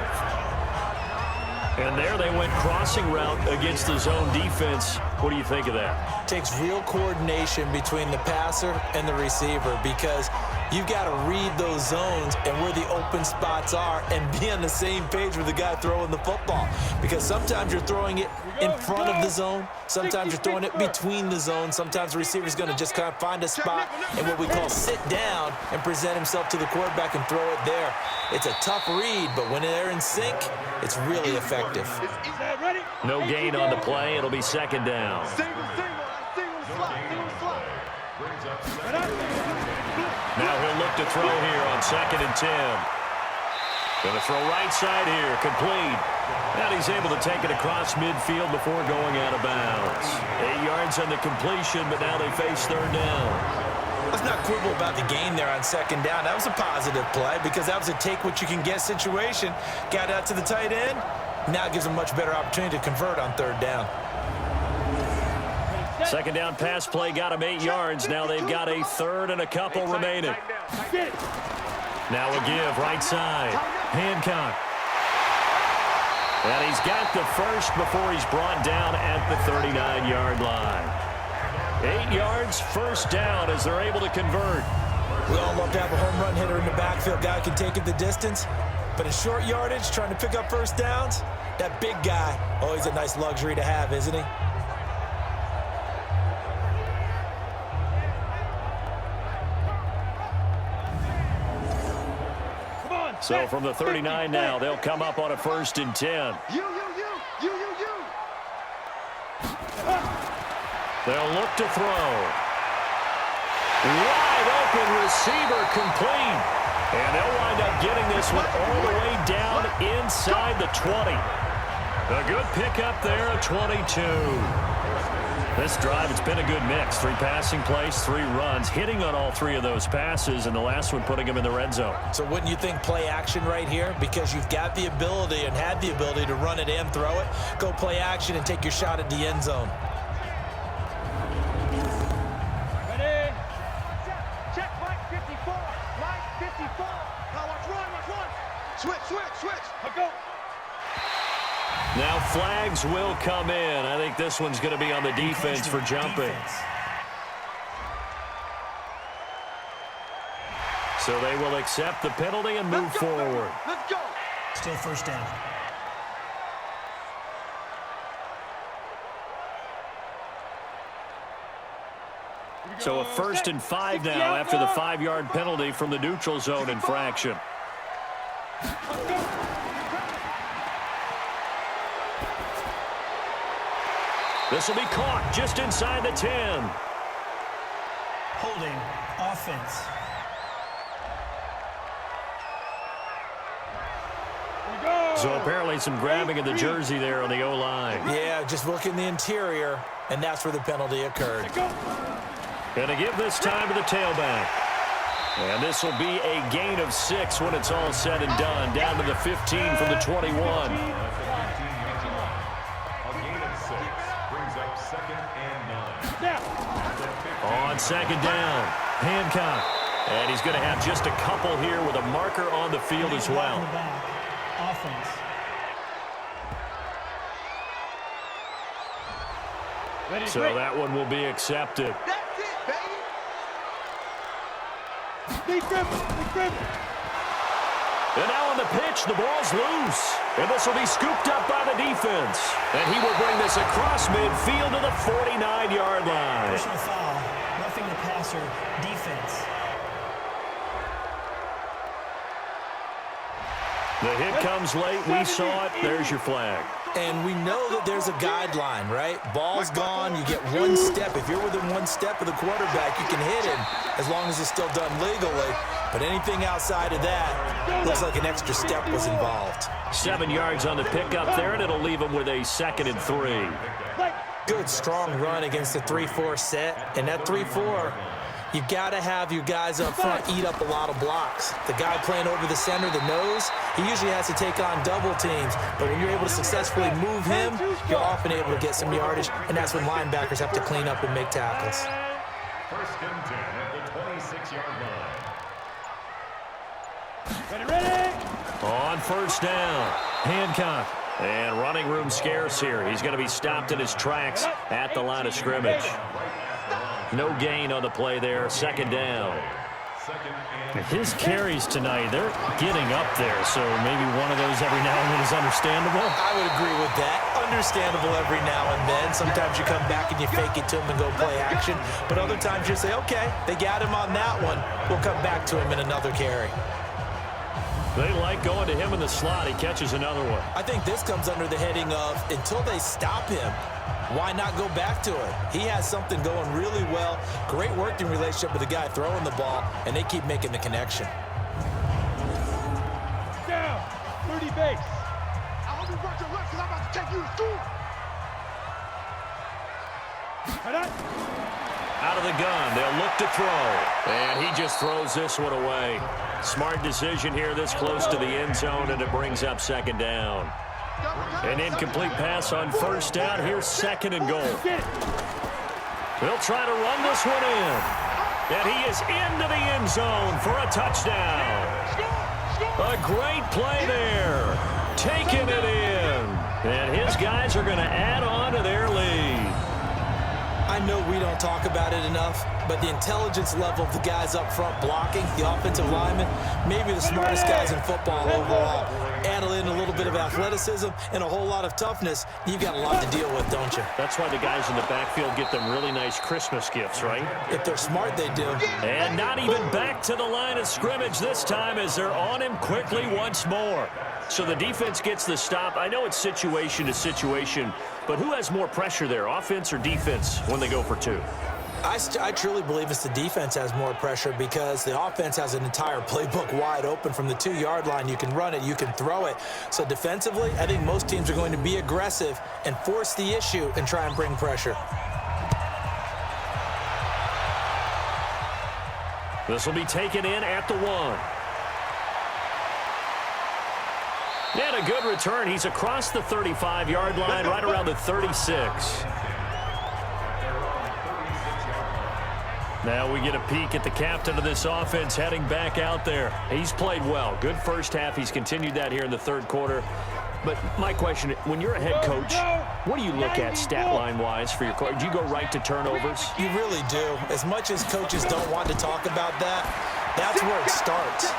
And there they went crossing route against the zone defense. What do you think of that? Takes real coordination between the passer and the receiver, because you've got to read those zones and where the open spots are and be on the same page with the guy throwing the football. Because sometimes you're throwing it in front of the zone. Sometimes you're throwing it between the zones. Sometimes the receiver's going to just kind of find a spot and what we call sit down and present himself to the quarterback and throw it there. It's a tough read, but when they're in sync, it's really effective. No gain on the play. It'll be second down. Now he'll look to throw here on 2nd and 10. Going to throw right side here, complete. And he's able to take it across midfield before going out of bounds. 8 yards on the completion, but now they face 3rd down. Let's not quibble about the gain there on 2nd down. That was a positive play because that was a take-what-you-can-get situation. Got out to the tight end. Now it gives them a much better opportunity to convert on 3rd down. Second down pass play got him 8 yards. Now they've got a 3rd and a couple remaining. Now a give right side. Hancock. And he's got the first before he's brought down at the 39-yard line. 8 yards, first down as they're able to convert. We all love to have a home run hitter in the backfield. Guy can take it the distance. But in short yardage, trying to pick up first downs, that big guy, always a nice luxury to have, isn't he? So from the 39 now, they'll come up on a 1st and 10. They'll look to throw. Wide open receiver complete. And they'll wind up getting this one all the way down inside the 20. A good pickup there, a 22. This drive, it's been a good mix. 3 passing plays, 3 runs, hitting on all 3 of those passes, and the last one putting them in the red zone. So wouldn't you think play action right here? Because you've got the ability and had the ability to run it and throw it. Go play action and take your shot at the end zone. Ready? Check Mike 54. Mike 54. Now watch one. Switch. I'll go. Now flags will come in. I think this one's going to be on the defense for jumping. So they will accept the penalty and move forward. Let's go. Still first down. So a 1st and 5 now after the 5-yard penalty from the neutral zone infraction. This will be caught just inside the 10. Holding offense. So apparently some grabbing of the jersey there on the O-line. Yeah, just look in the interior, and that's where the penalty occurred. Going to give this time to the tailback. And this will be a gain of 6 when it's all said and done. Down to the 15 from the 21. On second down, Hancock. And he's going to have just a couple here with a marker on the field as well. Offense. So that one will be accepted. That's it, baby. And now on the pitch, the ball's loose. And this will be scooped up by the defense. And he will bring this across midfield to the 49-yard line. Personal foul. Roughing the passer. Defense. The hit comes late. We saw it. There's your flag. And we know that there's a guideline, right? Ball's gone. You get one step. If you're within one step of the quarterback, you can hit him as long as it's still done legally. But anything outside of that looks like an extra step was involved. 7 yards on the pickup there, and it'll leave him with a 2nd and 3. Good, strong run against the 3-4 set. And that 3-4, you've got to have your guys up front eat up a lot of blocks. The guy playing over the center, the nose, he usually has to take on double teams. But when you're able to successfully move him, you're often able to get some yardage, and that's when linebackers have to clean up and make tackles. First and 10 at the 26-yard line. Ready? On first down, Hancock. And running room scarce here. He's going to be stopped in his tracks at the line of scrimmage. No gain on the play there. 2nd down. His carries tonight, they're getting up there, so maybe one of those every now and then is understandable. I would agree with that. Understandable every now and then. Sometimes you come back and you fake it to him and go play action. But other times you say, okay, they got him on that one. We'll come back to him in another carry. They like going to him in the slot. He catches another one. I think this comes under the heading of until they stop him, why not go back to it? He has something going really well. Great working relationship with the guy throwing the ball, and they keep making the connection. Down. 30 base. I hope you brought your left because I'm about to take you to school. Out of the gun, they'll look to throw. And he just throws this one away. Smart decision here this close to the end zone, and it brings up 2nd down. An incomplete pass on first down. Here's 2nd and goal. They'll try to run this one in. And he is into the end zone for a touchdown. A great play there. Taking it in. And his guys are going to add on to their lead. I know we don't talk about it enough, but the intelligence level of the guys up front blocking, the offensive linemen, maybe the smartest guys in football overall. Add in a little bit of athleticism and a whole lot of toughness, you've got a lot to deal with, don't you? That's why the guys in the backfield get them really nice Christmas gifts, right? If they're smart, they do. And not even back to the line of scrimmage this time as they're on him quickly once more. So the defense gets the stop. I know it's situation to situation, but who has more pressure there, offense or defense, when they go for 2? I truly believe it's the defense has more pressure because the offense has an entire playbook wide open from the 2-yard line. You can run it, you can throw it. So defensively, I think most teams are going to be aggressive and force the issue and try and bring pressure. This will be taken in at the 1. And a good return. He's across the 35-yard line, right around the 36. Now we get a peek at the captain of this offense heading back out there. He's played well. Good first half. He's continued that here in the 3rd quarter. But my question, when you're a head coach, what do you look at stat line-wise for your coach? Do you go right to turnovers? You really do. As much as coaches don't want to talk about that, that's where it starts.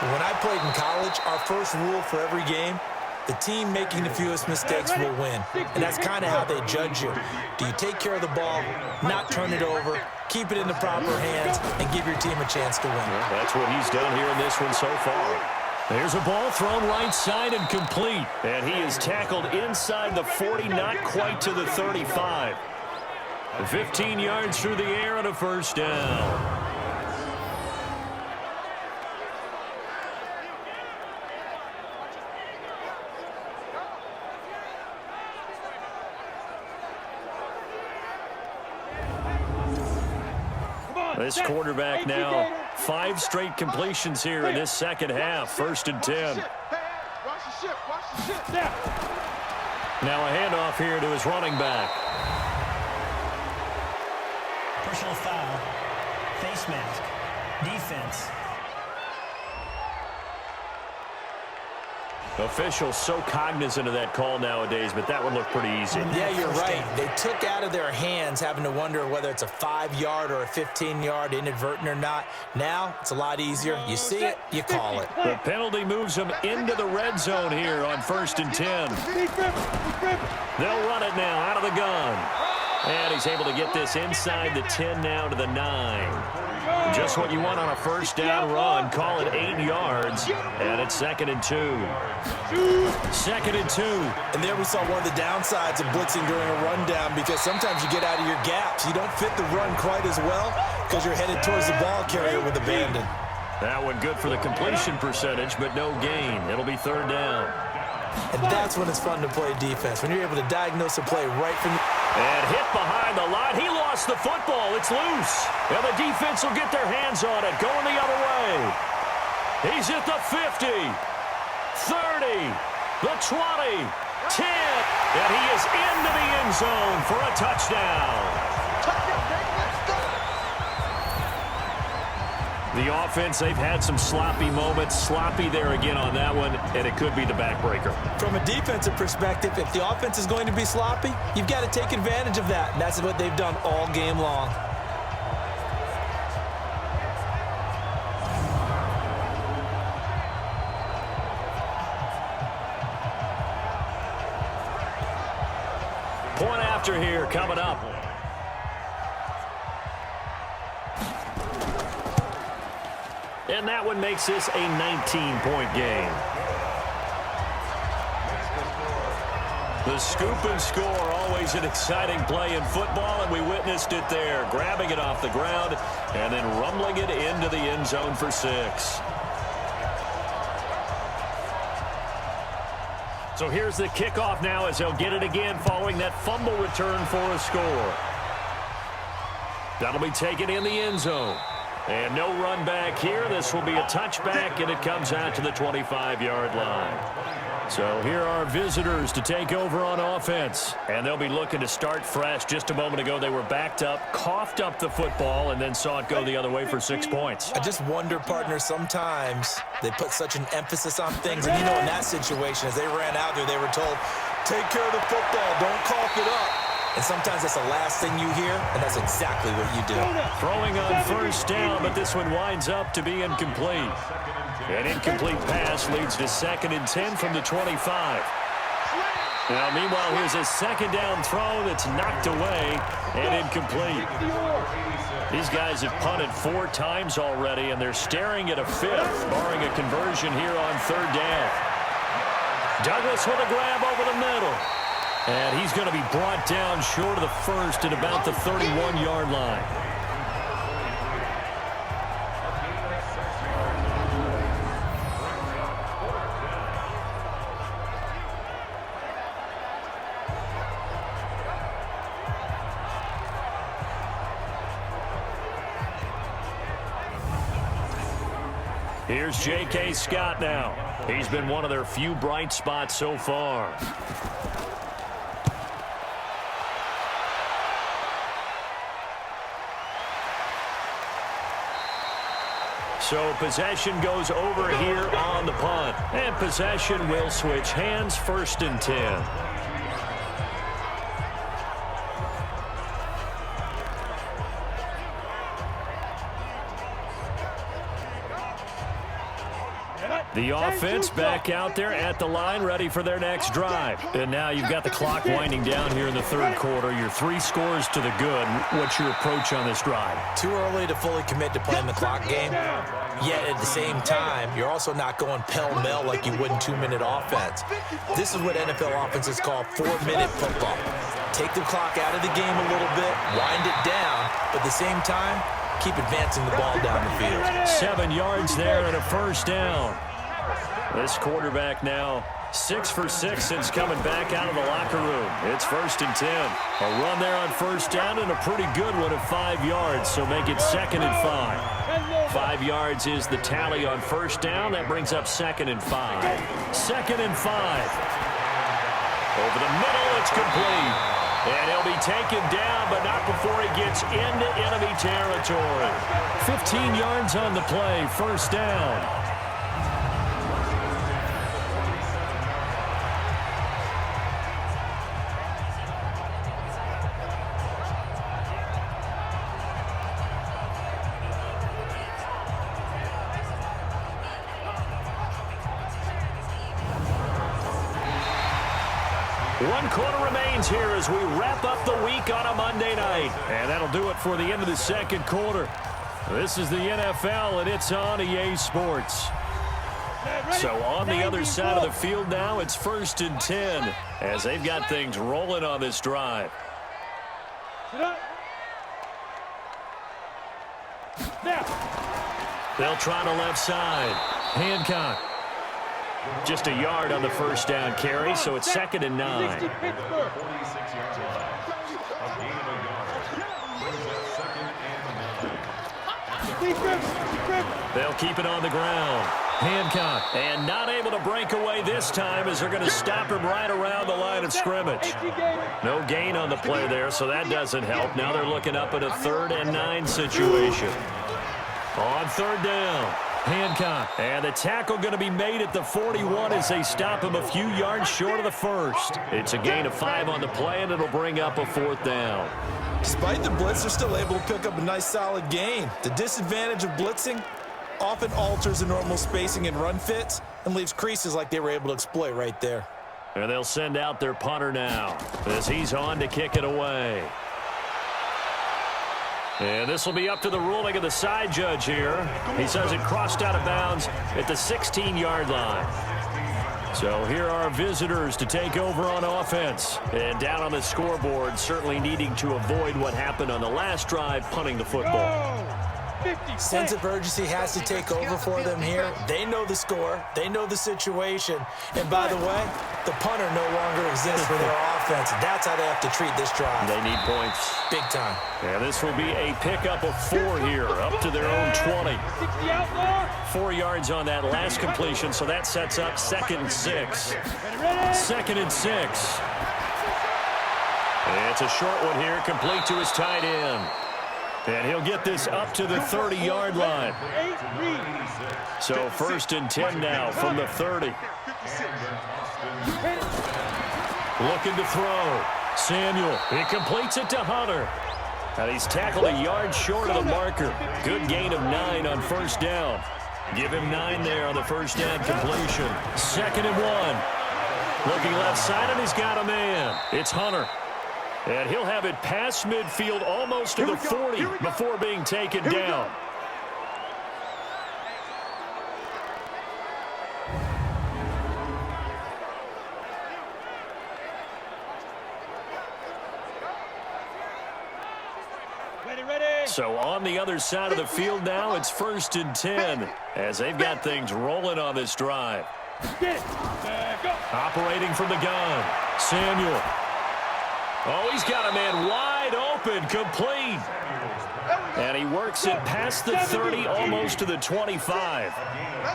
When I played in college, our first rule for every game, the team making the fewest mistakes will win. And that's kind of how they judge you. Do you take care of the ball, not turn it over, keep it in the proper hands, and give your team a chance to win? Well, that's what he's done here in this one so far. There's a ball thrown right side and complete. And he is tackled inside the 40, not quite to the 35. 15 yards through the air and a first down. This quarterback now 5 straight completions here in this second half. 1st and 10. Watch the ship. Watch the ship. Now a handoff here to his running back. Personal foul. Face mask. Defense. Officials so cognizant of that call nowadays, but that would look pretty easy. Yeah, you're right. They took out of their hands having to wonder whether it's a 5-yard or a 15-yard, inadvertent or not. Now, it's a lot easier. You see it, you call it. The penalty moves them into the red zone here on 1st and 10. They'll run it now out of the gun. And he's able to get this inside the 10 now to the 9. Just what you want on a 1st down run. Call it 8 yards. And it's 2nd and 2. 2nd and 2. And there we saw one of the downsides of blitzing during a rundown, because sometimes you get out of your gaps. You don't fit the run quite as well because you're headed towards the ball carrier with abandon. That one good for the completion percentage, but no gain. It'll be 3rd down. And that's when it's fun to play defense, when you're able to diagnose a play right from the... And hit behind the line. He lost the football. It's loose. And the defense will get their hands on it. Going the other way. He's at the 50, 30, the 20, 10. And he is into the end zone for a touchdown. The offense, they've had some sloppy moments. Sloppy there again on that one, and it could be the backbreaker. From a defensive perspective, if the offense is going to be sloppy, you've got to take advantage of that. And that's what they've done all game long. Point after here coming up. And that one makes this a 19-point game. The scoop and score, always an exciting play in football, and we witnessed it there. Grabbing it off the ground and then rumbling it into the end zone for 6. So here's the kickoff now as they'll get it again following that fumble return for a score. That'll be taken in the end zone. And no run back here. This will be a touchback, and it comes out to the 25-yard line. So here are visitors to take over on offense. And they'll be looking to start fresh. Just a moment ago, they were backed up, coughed up the football, and then saw it go the other way for 6 points. I just wonder, partner, sometimes they put such an emphasis on things. And, you know, in that situation, as they ran out there, they were told, take care of the football, don't cough it up. And sometimes that's the last thing you hear, and that's exactly what you do. Throwing on 1st down, but this one winds up to be incomplete. An incomplete pass leads to 2nd and 10 from the 25. Now, meanwhile, here's a 2nd down throw that's knocked away and incomplete. These guys have punted 4 times already, and they're staring at a 5th, barring a conversion here on 3rd down. Douglas with a grab over the middle. And he's going to be brought down short of the 1st at about the 31-yard line. Here's J.K. Scott now. He's been one of their few bright spots so far. So possession goes over here on the punt. And possession will switch hands. 1st and 10. The offense back out there at the line, ready for their next drive. And now you've got the clock winding down here in the 3rd quarter. Your 3 scores to the good. What's your approach on this drive? Too early to fully commit to playing the clock game. Yet at the same time, you're also not going pell-mell like you would in 2-minute offense. This is what NFL offenses call 4-minute football. Take the clock out of the game a little bit, wind it down, but at the same time, keep advancing the ball down the field. 7 yards there and a 1st down. This quarterback now 6 for 6 since coming back out of the locker room. It's 1st and 10. A run there on first down and a pretty good one at 5 yards, so make it 2nd and 5. 5 yards is the tally on first down. That brings up 2nd and 5. 2nd and 5. Over the middle, it's complete. And he'll be taken down, but not before he gets into enemy territory. 15 yards on the play, first down. One quarter remains here as we wrap up the week on a Monday night. And that'll do it for the end of the second quarter. This is the NFL, and it's on EA Sports. So on the other side of the field now, it's 1st and 10 as they've got things rolling on this drive. They'll try the left side. Hancock. Just a yard on the first down carry, so it's 2nd and 9. 46 yards left. A gain of a yard. Second and 9. They'll keep it on the ground. Hancock, and not able to break away this time as they're going to stop him right around the line of scrimmage. No gain on the play there, so that doesn't help. Now they're looking up at a 3rd and 9 situation. On 3rd down. Hancock, and the tackle going to be made at the 41 as they stop him a few yards short of the first. It's a gain of 5 on the play, and it'll bring up a 4th down. Despite the blitz, they're still able to pick up a nice solid gain. The disadvantage of blitzing often alters the normal spacing and run fits and leaves creases like they were able to exploit right there. And they'll send out their punter now as he's on to kick it away. And this will be up to the ruling of the side judge here. He says it crossed out of bounds at the 16-yard line. So here are visitors to take over on offense. And down on the scoreboard, certainly needing to avoid what happened on the last drive, punting the football. Sense of urgency has to take over for them here. They know the score. They know the situation. And by the way, the punter no longer exists for their offense. That's how they have to treat this drive. They need points. Big time. And this will be a pickup of 4 here, up to their own 20. 4 yards on that last completion, so that sets up 2nd and 6. 2nd and 6. It's a short one here, complete to his tight end. And he'll get this up to the 30-yard line. So 1st and 10 now from the 30. Looking to throw. Samuel, he completes it to Hunter. And he's tackled a yard short of the marker. Good gain of 9 on first down. Give him 9 there on the first down completion. 2nd and 1. Looking left side, and he's got a man. It's Hunter. And he'll have it past midfield almost to the 40 before being taken down. So on the other side of the field now, it's 1st and 10 as they've got things rolling on this drive. Operating from the gun, Samuel. Oh, he's got a man wide open, complete. And he works it past the 30, almost to the 25.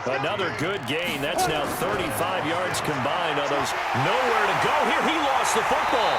Another good gain. That's now 35 yards combined on those. Nowhere to go here. He lost the football.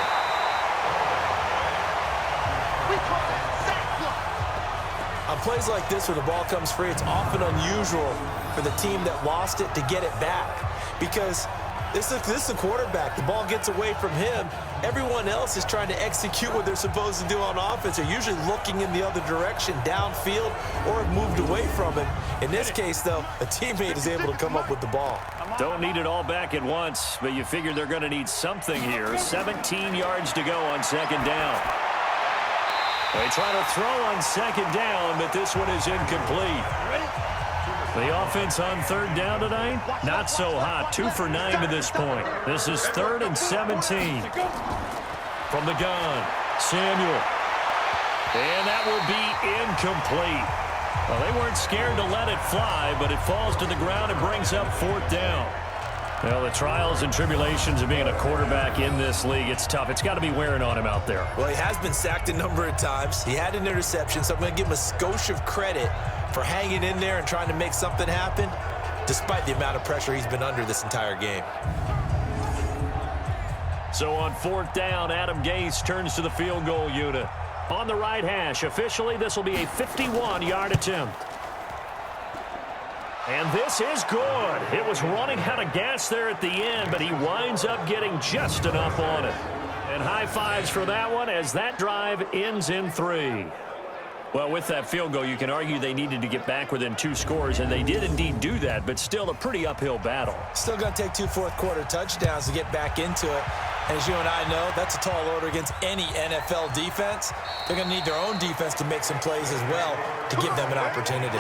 On plays like this where the ball comes free, it's often unusual for the team that lost it to get it back. Because this is the quarterback. The ball gets away from him. Everyone else is trying to execute what they're supposed to do on offense. They're usually looking in the other direction, downfield, or have moved away from it. In this case, though, a teammate is able to come up with the ball. Don't need it all back at once, but you figure they're going to need something here. 17 yards to go on 2nd down. They try to throw on 2nd down, but this one is incomplete. The offense on 3rd down tonight, not so hot. 2 for 9 to this point. This is 3rd and 17. From the gun, Samuel. And that will be incomplete. Well, they weren't scared to let it fly, but it falls to the ground and brings up 4th down. Well, the trials and tribulations of being a quarterback in this league, it's tough. It's got to be wearing on him out there. Well, he has been sacked a number of times. He had an interception, so I'm going to give him a skosh of credit for hanging in there and trying to make something happen, despite the amount of pressure he's been under this entire game. So on 4th down, Adam Gase turns to the field goal unit. On the right hash, officially, this will be a 51-yard attempt. And this is good. It was running out of gas there at the end, but he winds up getting just enough on it. And high fives for that one as that drive ends in 3. Well, with that field goal, you can argue they needed to get back within 2 scores, and they did indeed do that, but still a pretty uphill battle. Still going to take 2 fourth-quarter touchdowns to get back into it. And as you and I know, that's a tall order against any NFL defense. They're going to need their own defense to make some plays as well to give them an opportunity.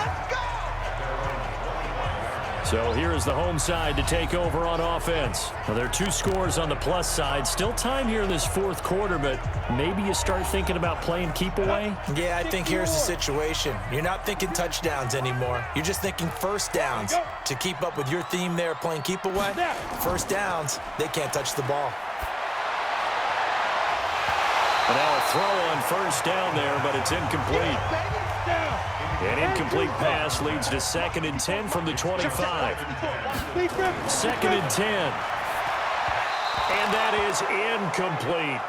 So here is the home side to take over on offense. Well, there are 2 scores on the plus side. Still time here in this 4th quarter, but maybe you start thinking about playing keep away? Yeah, I think here's the situation. You're not thinking touchdowns anymore. You're just thinking first downs. To keep up with your theme there, playing keep away, first downs, they can't touch the ball. And now a throw on first down there, but it's incomplete. An incomplete pass leads to 2nd and 10 from the 25. 2nd and 10. And that is incomplete.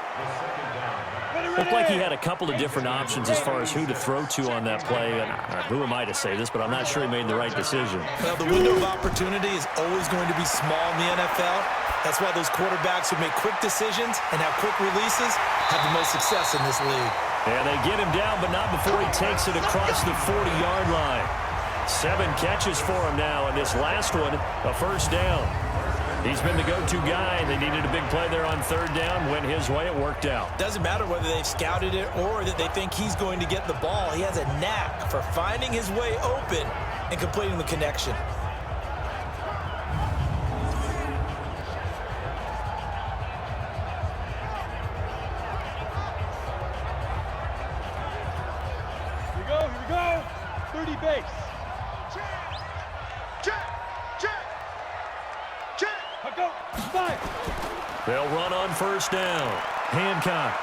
Looked like he had a couple of different options as far as who to throw to on that play. And who am I to say this, but I'm not sure he made the right decision. Well, the window of opportunity is always going to be small in the NFL. That's why those quarterbacks who make quick decisions and have quick releases have the most success in this league. And they get him down, but not before he takes it across the 40-yard line. 7 catches for him now, and this last one, a first down. He's been the go-to guy. They needed a big play there on 3rd down. Went his way. It worked out. Doesn't matter whether they've scouted it or that they think he's going to get the ball. He has a knack for finding his way open and completing the connection. Here we go. 30 base. Go. 5. They'll run on first down. Hancock.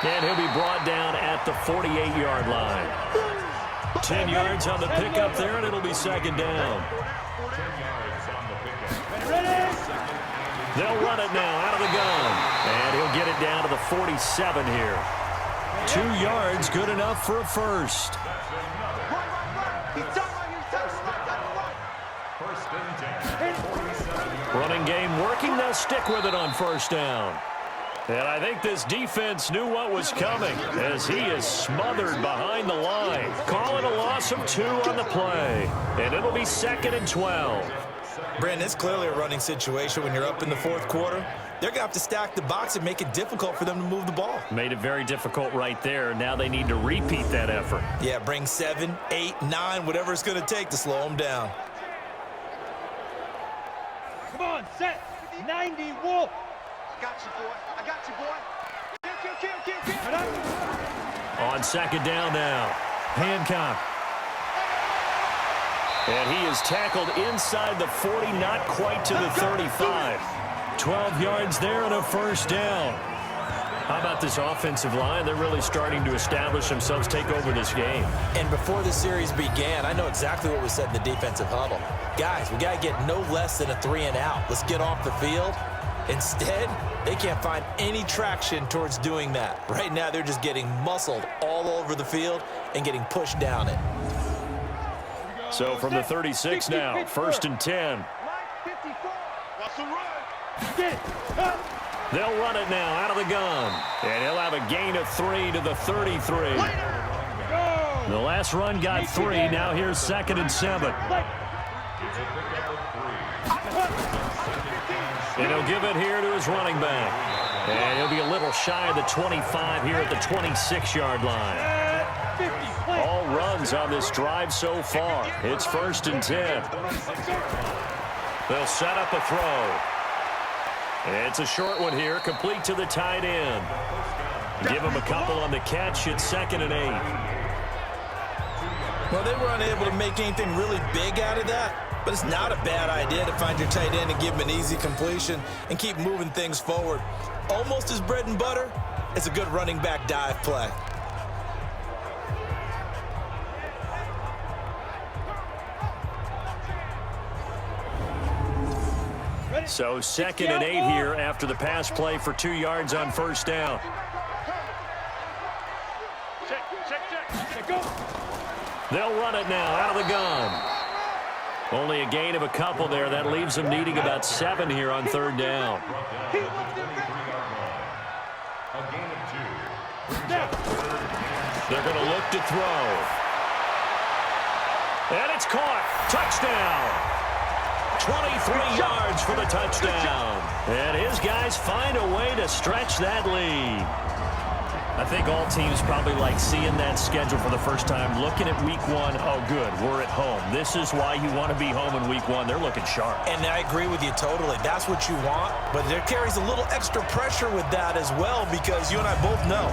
And he'll be brought down at the 48-yard line. 10 yards on the pickup there, and it'll be 2nd down. They'll run it now out of the gun. And he'll get it down to the 47 here. 2 yards, good enough for a first. Running game working. They'll stick with it on first down. And I think this defense knew what was coming as he is smothered behind the line. Calling a loss of 2 on the play. And it'll be 2nd and 12. Brandon, it's clearly a running situation when you're up in the 4th quarter. They're going to have to stack the box and make it difficult for them to move the ball. Made it very difficult right there. Now they need to repeat that effort. Yeah, bring 7, 8, 9, whatever it's going to take to slow them down. Come on, set. 90, Wolf. I got you, boy. I got you, boy. Kill. On 2nd down now. Hancock. And he is tackled inside the 40, not quite to the 35. 12 yards there and a first down. How about this offensive line? They're really starting to establish themselves, take over this game. And before the series began, I know exactly what was said in the defensive huddle. Guys, we got to get no less than a 3 and out. Let's get off the field. Instead, they can't find any traction towards doing that. Right now, they're just getting muscled all over the field and getting pushed down it. So from the 36 now, 1st and 10. They'll run it now out of the gun. And he'll have a gain of 3 to the 33. The last run got 3. Now here's 2nd and 7. And he'll give it here to his running back. And he'll be a little shy of the 25 here at the 26-yard line. All runs on this drive so far. It's 1st and 10. They'll set up a throw. It's a short one here, complete to the tight end. Give him a couple on the catch. It's 2nd and 8. Well, they were unable to make anything really big out of that, but it's not a bad idea to find your tight end and give him an easy completion and keep moving things forward. Almost his bread and butter. It's a good running back dive play. So 2nd and 8 here after the pass play for 2 yards on first down. They'll run it now out of the gun. Only a gain of a couple there. That leaves them needing about 7 here on 3rd down. They're going to look to throw. And it's caught. Touchdown. 23 yards for the touchdown. And his guys find a way to stretch that lead. I think all teams probably like seeing that schedule for the first time, looking at week 1. Oh, good, we're at home. This is why you want to be home in week 1. They're looking sharp. And I agree with you totally. That's what you want, but there carries a little extra pressure with that as well, because you and I both know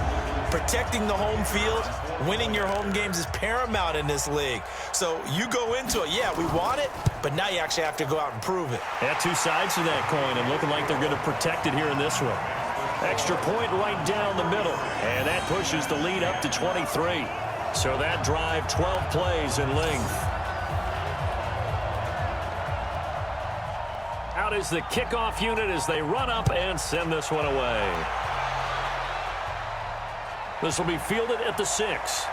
protecting the home field, winning your home games is paramount in this league. So you go into it, yeah, we want it, but now you actually have to go out and prove it. Yeah, 2 sides to that coin, and looking like they're going to protect it here in this one. Extra point right down the middle. And that pushes the lead up to 23. So that drive, 12 plays in length. Out is the kickoff unit as they run up and send this one away. This will be fielded at the 6.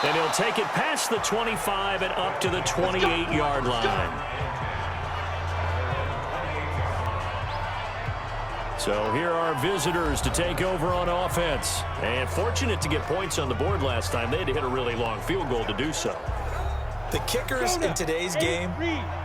And he'll take it past the 25 and up to the 28-yard line. So here are visitors to take over on offense. And fortunate to get points on the board last time. They had to hit a really long field goal to do so. The kickers in today's game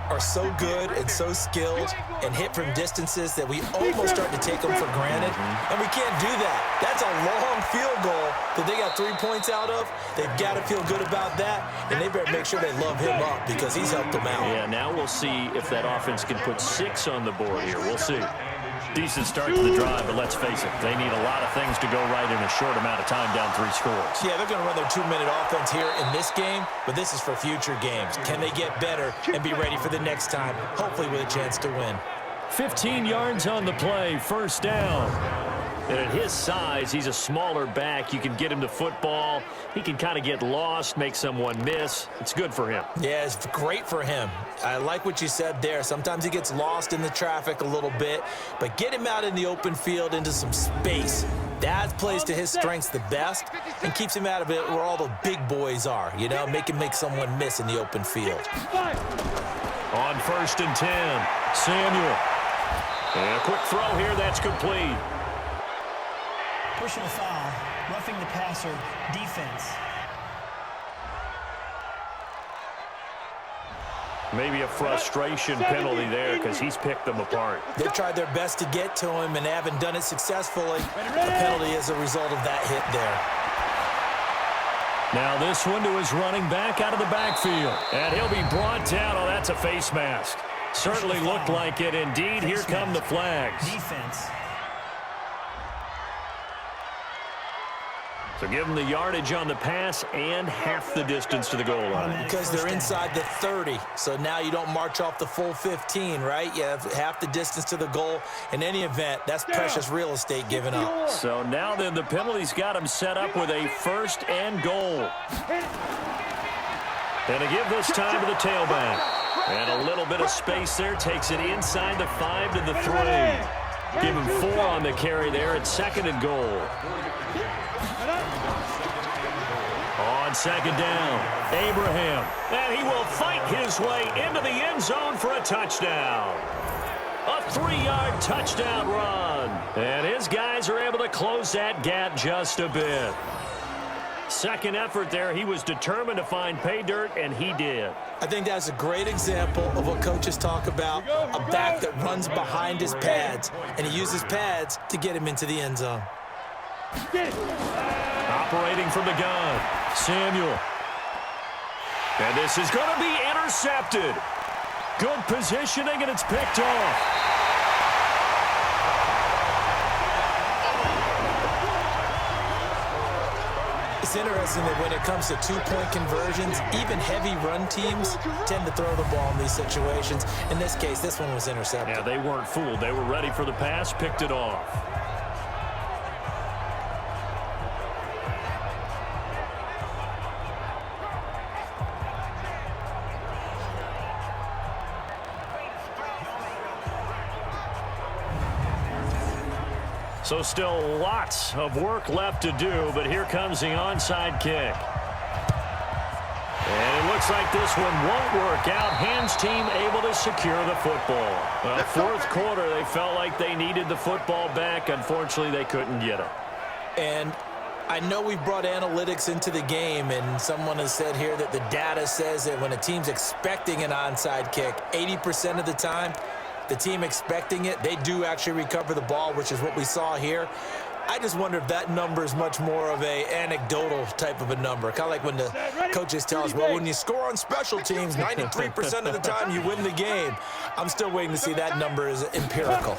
are so good and so skilled and hit from distances that we almost start to take them for granted. And we can't do that. That's a long field goal that they got 3 points out of. They've got to feel good about that, and they better make sure they love him up because he's helped them out. Yeah, now we'll see if that offense can put 6 on the board here. We'll see. Decent start to the drive, but let's face it, they need a lot of things to go right in a short amount of time down 3 scores. Yeah, they're going to run their 2-minute offense here in this game, but this is for future games. Can they get better and be ready for the next time, hopefully with a chance to win? 15 yards on the play, first down. And at his size, he's a smaller back. You can get him to football. He can kind of get lost, make someone miss. It's good for him. Yeah, it's great for him. I like what you said there. Sometimes he gets lost in the traffic a little bit, but get him out in the open field into some space. That plays to his strengths the best and keeps him out of it where all the big boys are, you know, make someone miss in the open field. On 1st and 10, Samuel. And a quick throw here, that's complete. Personal foul, roughing the passer, defense. Maybe a frustration penalty there because he's picked them apart. They've tried their best to get to him and haven't done it successfully. A penalty as a result of that hit there. Now this one to his running back out of the backfield. And he'll be brought down. Oh, that's a face mask. Certainly looked like it. Indeed, here come the flags. Defense. So give them the yardage on the pass and half the distance to the goal line. Because they're inside the 30, so now you don't march off the full 15, right? You have half the distance to the goal. In any event, that's precious real estate given up. So now then the penalty's got him set up with a 1st and goal. And to give this time to the tailback. And a little bit of space there, takes it inside the 5 to the 3. Give him 4 on the carry there at 2nd and goal. On 2nd down, Abraham, and he will fight his way into the end zone for a touchdown. A 3-yard touchdown run, and his guys are able to close that gap just a bit. Second effort there, he was determined to find pay dirt, and he did. I think that's a great example of what coaches talk about, a back that runs behind his pads, and he uses pads to get him into the end zone. Operating from the gun, Samuel. And this is going to be intercepted. Good positioning, and it's picked off. It's interesting that when it comes to two-point conversions, even heavy run teams tend to throw the ball in these situations. In this case, this one was intercepted. Yeah, they weren't fooled. They were ready for the pass, picked it off. So still lots of work left to do, but here comes the onside kick. And it looks like this one won't work out. Hands team able to secure the football. Well, fourth quarter, they felt like they needed the football back. Unfortunately, they couldn't get it. And I know we've brought analytics into the game, and someone has said here that the data says that when a team's expecting an onside kick, 80% of the time, the team expecting it, they do actually recover the ball, which is what we saw here. I just wonder if that number is much more of a anecdotal type of a number. Kind of like when the coaches tell us, well, when you score on special teams, 93% of the time you win the game. I'm still waiting to see that number is empirical.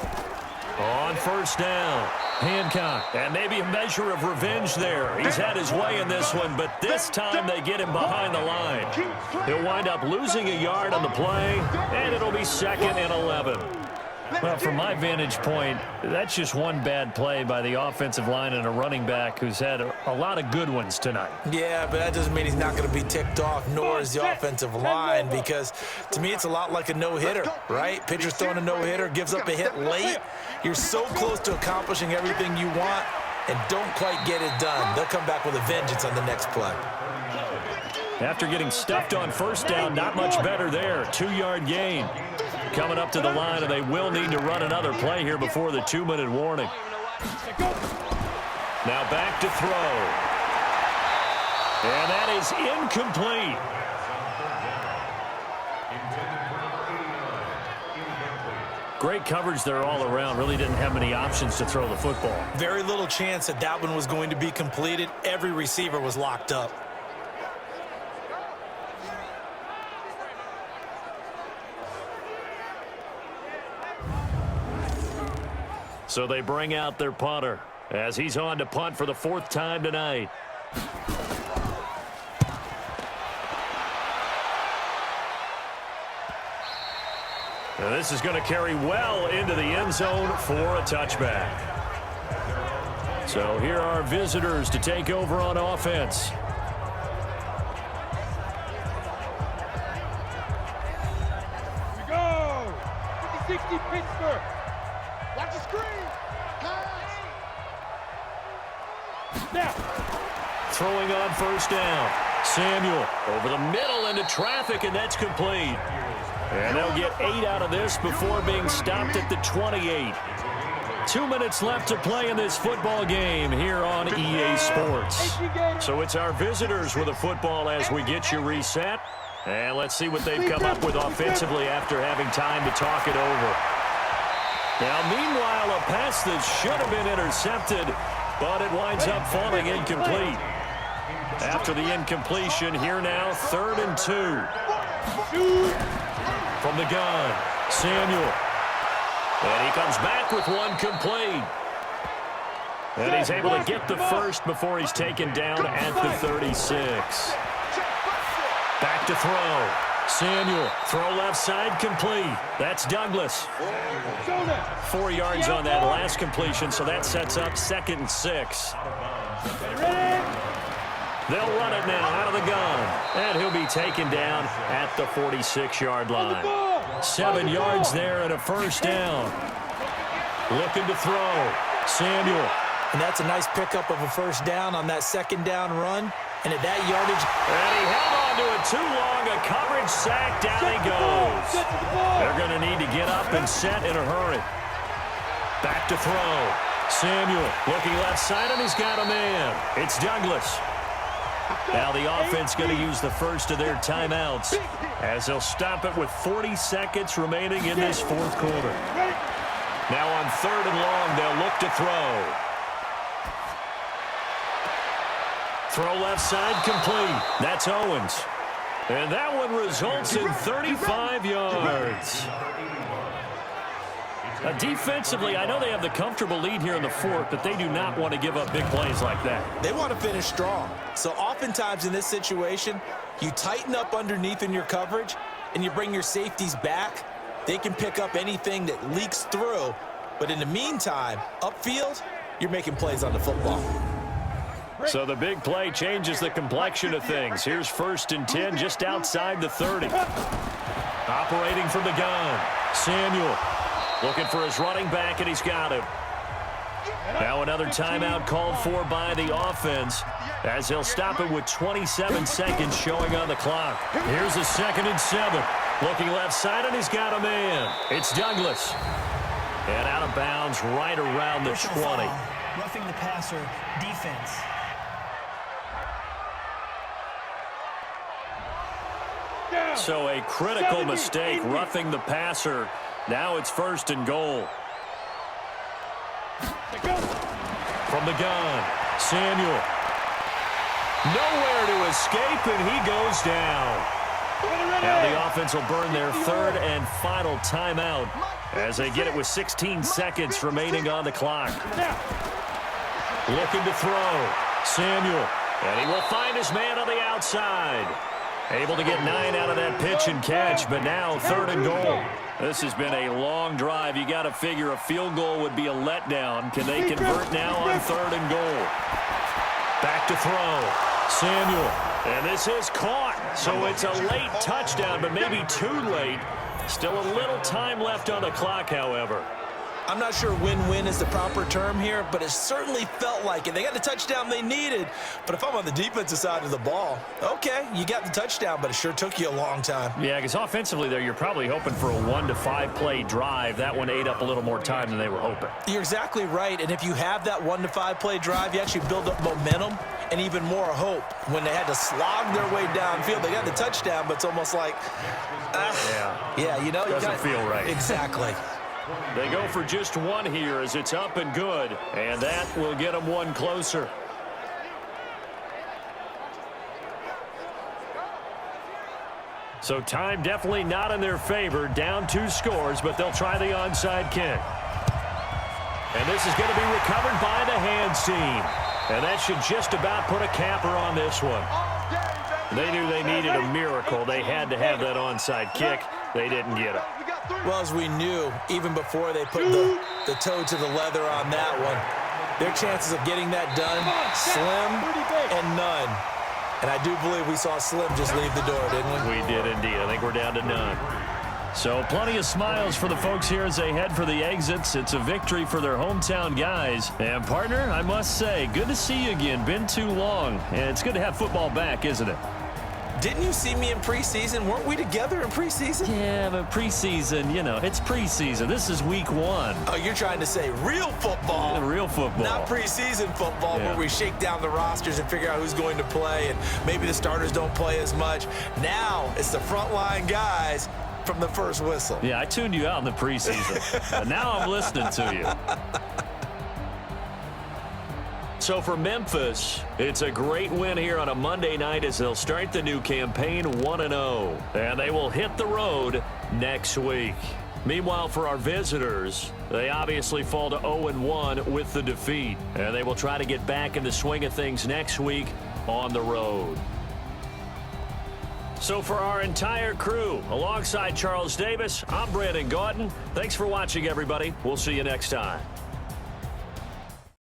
On first down, Hancock, and maybe a measure of revenge there. He's had his way in this one, but this time they get him behind the line. He'll wind up losing a yard on the play, and it'll be 2nd and 11. Well, from my vantage point, that's just one bad play by the offensive line and a running back who's had a lot of good ones tonight. Yeah, but that doesn't mean he's not going to be ticked off, nor is the offensive line, because to me it's a lot like a no-hitter, right? Pitcher's throwing a no-hitter, gives up a hit late. You're so close to accomplishing everything you want and don't quite get it done. They'll come back with a vengeance on the next play. After getting stuffed on first down, not much better there. 2-yard gain. Coming up to the line, and they will need to run another play here before the 2-minute warning. Now back to throw. And that is incomplete. Great coverage there all around. Really didn't have many options to throw the football. Very little chance that that one was going to be completed. Every receiver was locked up. So they bring out their punter as he's on to punt for the 4th time tonight. Now this is going to carry well into the end zone for a touchback. So here are visitors to take over on offense. Here we go! 50-60 Pittsburgh! Watch the screen! Pass! Now! Throwing on first down. Samuel over the middle into traffic, and that's complete. And they'll get 8 out of this before being stopped at the 28. 2 minutes left to play in this football game here on EA Sports. So it's our visitors with a football as we get you reset. And let's see what they've come up with offensively after having time to talk it over. Now, meanwhile, a pass that should have been intercepted, but it winds up falling incomplete. After the incompletion, here now, 3rd and 2. From the gun, Samuel. And he comes back with one complete. And he's able to get the first before he's taken down at the 36. Back to throw. Samuel, throw left side, complete. That's Douglas. 4 yards on that last completion, so that sets up 2nd and 6. They'll run it now out of the gun, and he'll be taken down at the 46-yard line. 7 yards there and a first down. Looking to throw. Samuel. And that's a nice pickup of a first down on that 2nd down run. And at that yardage, and he held on to it too long. A coverage sack. Down he goes. They're going to need to get up and set in a hurry. Back to throw. Samuel looking left side, and he's got a man. It's Douglas. Now the offense going to use the first of their timeouts as they'll stop it with 40 seconds remaining in this 4th quarter. Now on 3rd and long, they'll look to throw. Throw left side, complete. That's Owens. And that one results in 35 yards. Defensively, I know they have the comfortable lead here in the fourth, but they do not want to give up big plays like that. They want to finish strong. So oftentimes in this situation, you tighten up underneath in your coverage, and you bring your safeties back. They can pick up anything that leaks through. But in the meantime, upfield, you're making plays on the football. So the big play changes the complexion of things. Here's 1st and 10 just outside the 30. Operating from the gun, Samuel looking for his running back, and he's got him. Now another timeout called for by the offense as they'll stop it with 27 seconds showing on the clock. Here's a 2nd and 7. Looking left side, and he's got a man. It's Douglas. And out of bounds right around the 20. Roughing the passer, defense. So a critical mistake, roughing the passer. Now it's 1st and goal. From the gun, Samuel. Nowhere to escape, and he goes down. Now the offense will burn their 3rd and final timeout as they get it with 16 seconds remaining on the clock. Looking to throw, Samuel. And he will find his man on the outside. Able to get 9 out of that pitch and catch, but now 3rd and goal. This has been a long drive. You got to figure a field goal would be a letdown. Can they convert now on 3rd and goal? Back to throw, Samuel. And this is caught. So it's a late touchdown, but maybe too late. Still a little time left on the clock, however. I'm not sure win-win is the proper term here, but it certainly felt like it. They got the touchdown they needed, but if I'm on the defensive side of the ball, okay, you got the touchdown, but it sure took you a long time. Yeah, because offensively there, you're probably hoping for a 1 to 5 play drive. That one ate up a little more time than they were hoping. You're exactly right, and if you have that 1 to 5 play drive, you actually build up momentum and even more hope. When they had to slog their way downfield, they got the touchdown, but it's almost like, yeah, you know, doesn't feel right. Exactly. They go for just 1 here as it's up and good, and that will get them 1 closer. So time definitely not in their favor. Down 2 scores, but they'll try the onside kick. And this is going to be recovered by the Hands team. And that should just about put a capper on this one. They knew they needed a miracle. They had to have that onside kick. They didn't get it. Well, as we knew, even before they put the toe to the leather on that one, their chances of getting that done, slim and none. And I do believe we saw Slim just leave the door, didn't we? We did indeed. I think we're down to none. So plenty of smiles for the folks here as they head for the exits. It's a victory for their hometown guys. And, partner, I must say, good to see you again. Been too long. And it's good to have football back, isn't it? Didn't you see me in preseason? Weren't we together in preseason? Yeah, but preseason, you know, it's preseason. This is week 1. Oh, you're trying to say real football. Real football. Not preseason football where we shake down the rosters and figure out who's going to play, and maybe the starters don't play as much. Now it's the frontline guys from the first whistle. Yeah, I tuned you out in the preseason. Now I'm listening to you. So for Memphis, it's a great win here on a Monday night as they'll start the new campaign 1-0. And they will hit the road next week. Meanwhile, for our visitors, they obviously fall to 0-1 with the defeat. And they will try to get back in the swing of things next week on the road. So for our entire crew, alongside Charles Davis, I'm Brandon Gaudin. Thanks for watching, everybody. We'll see you next time.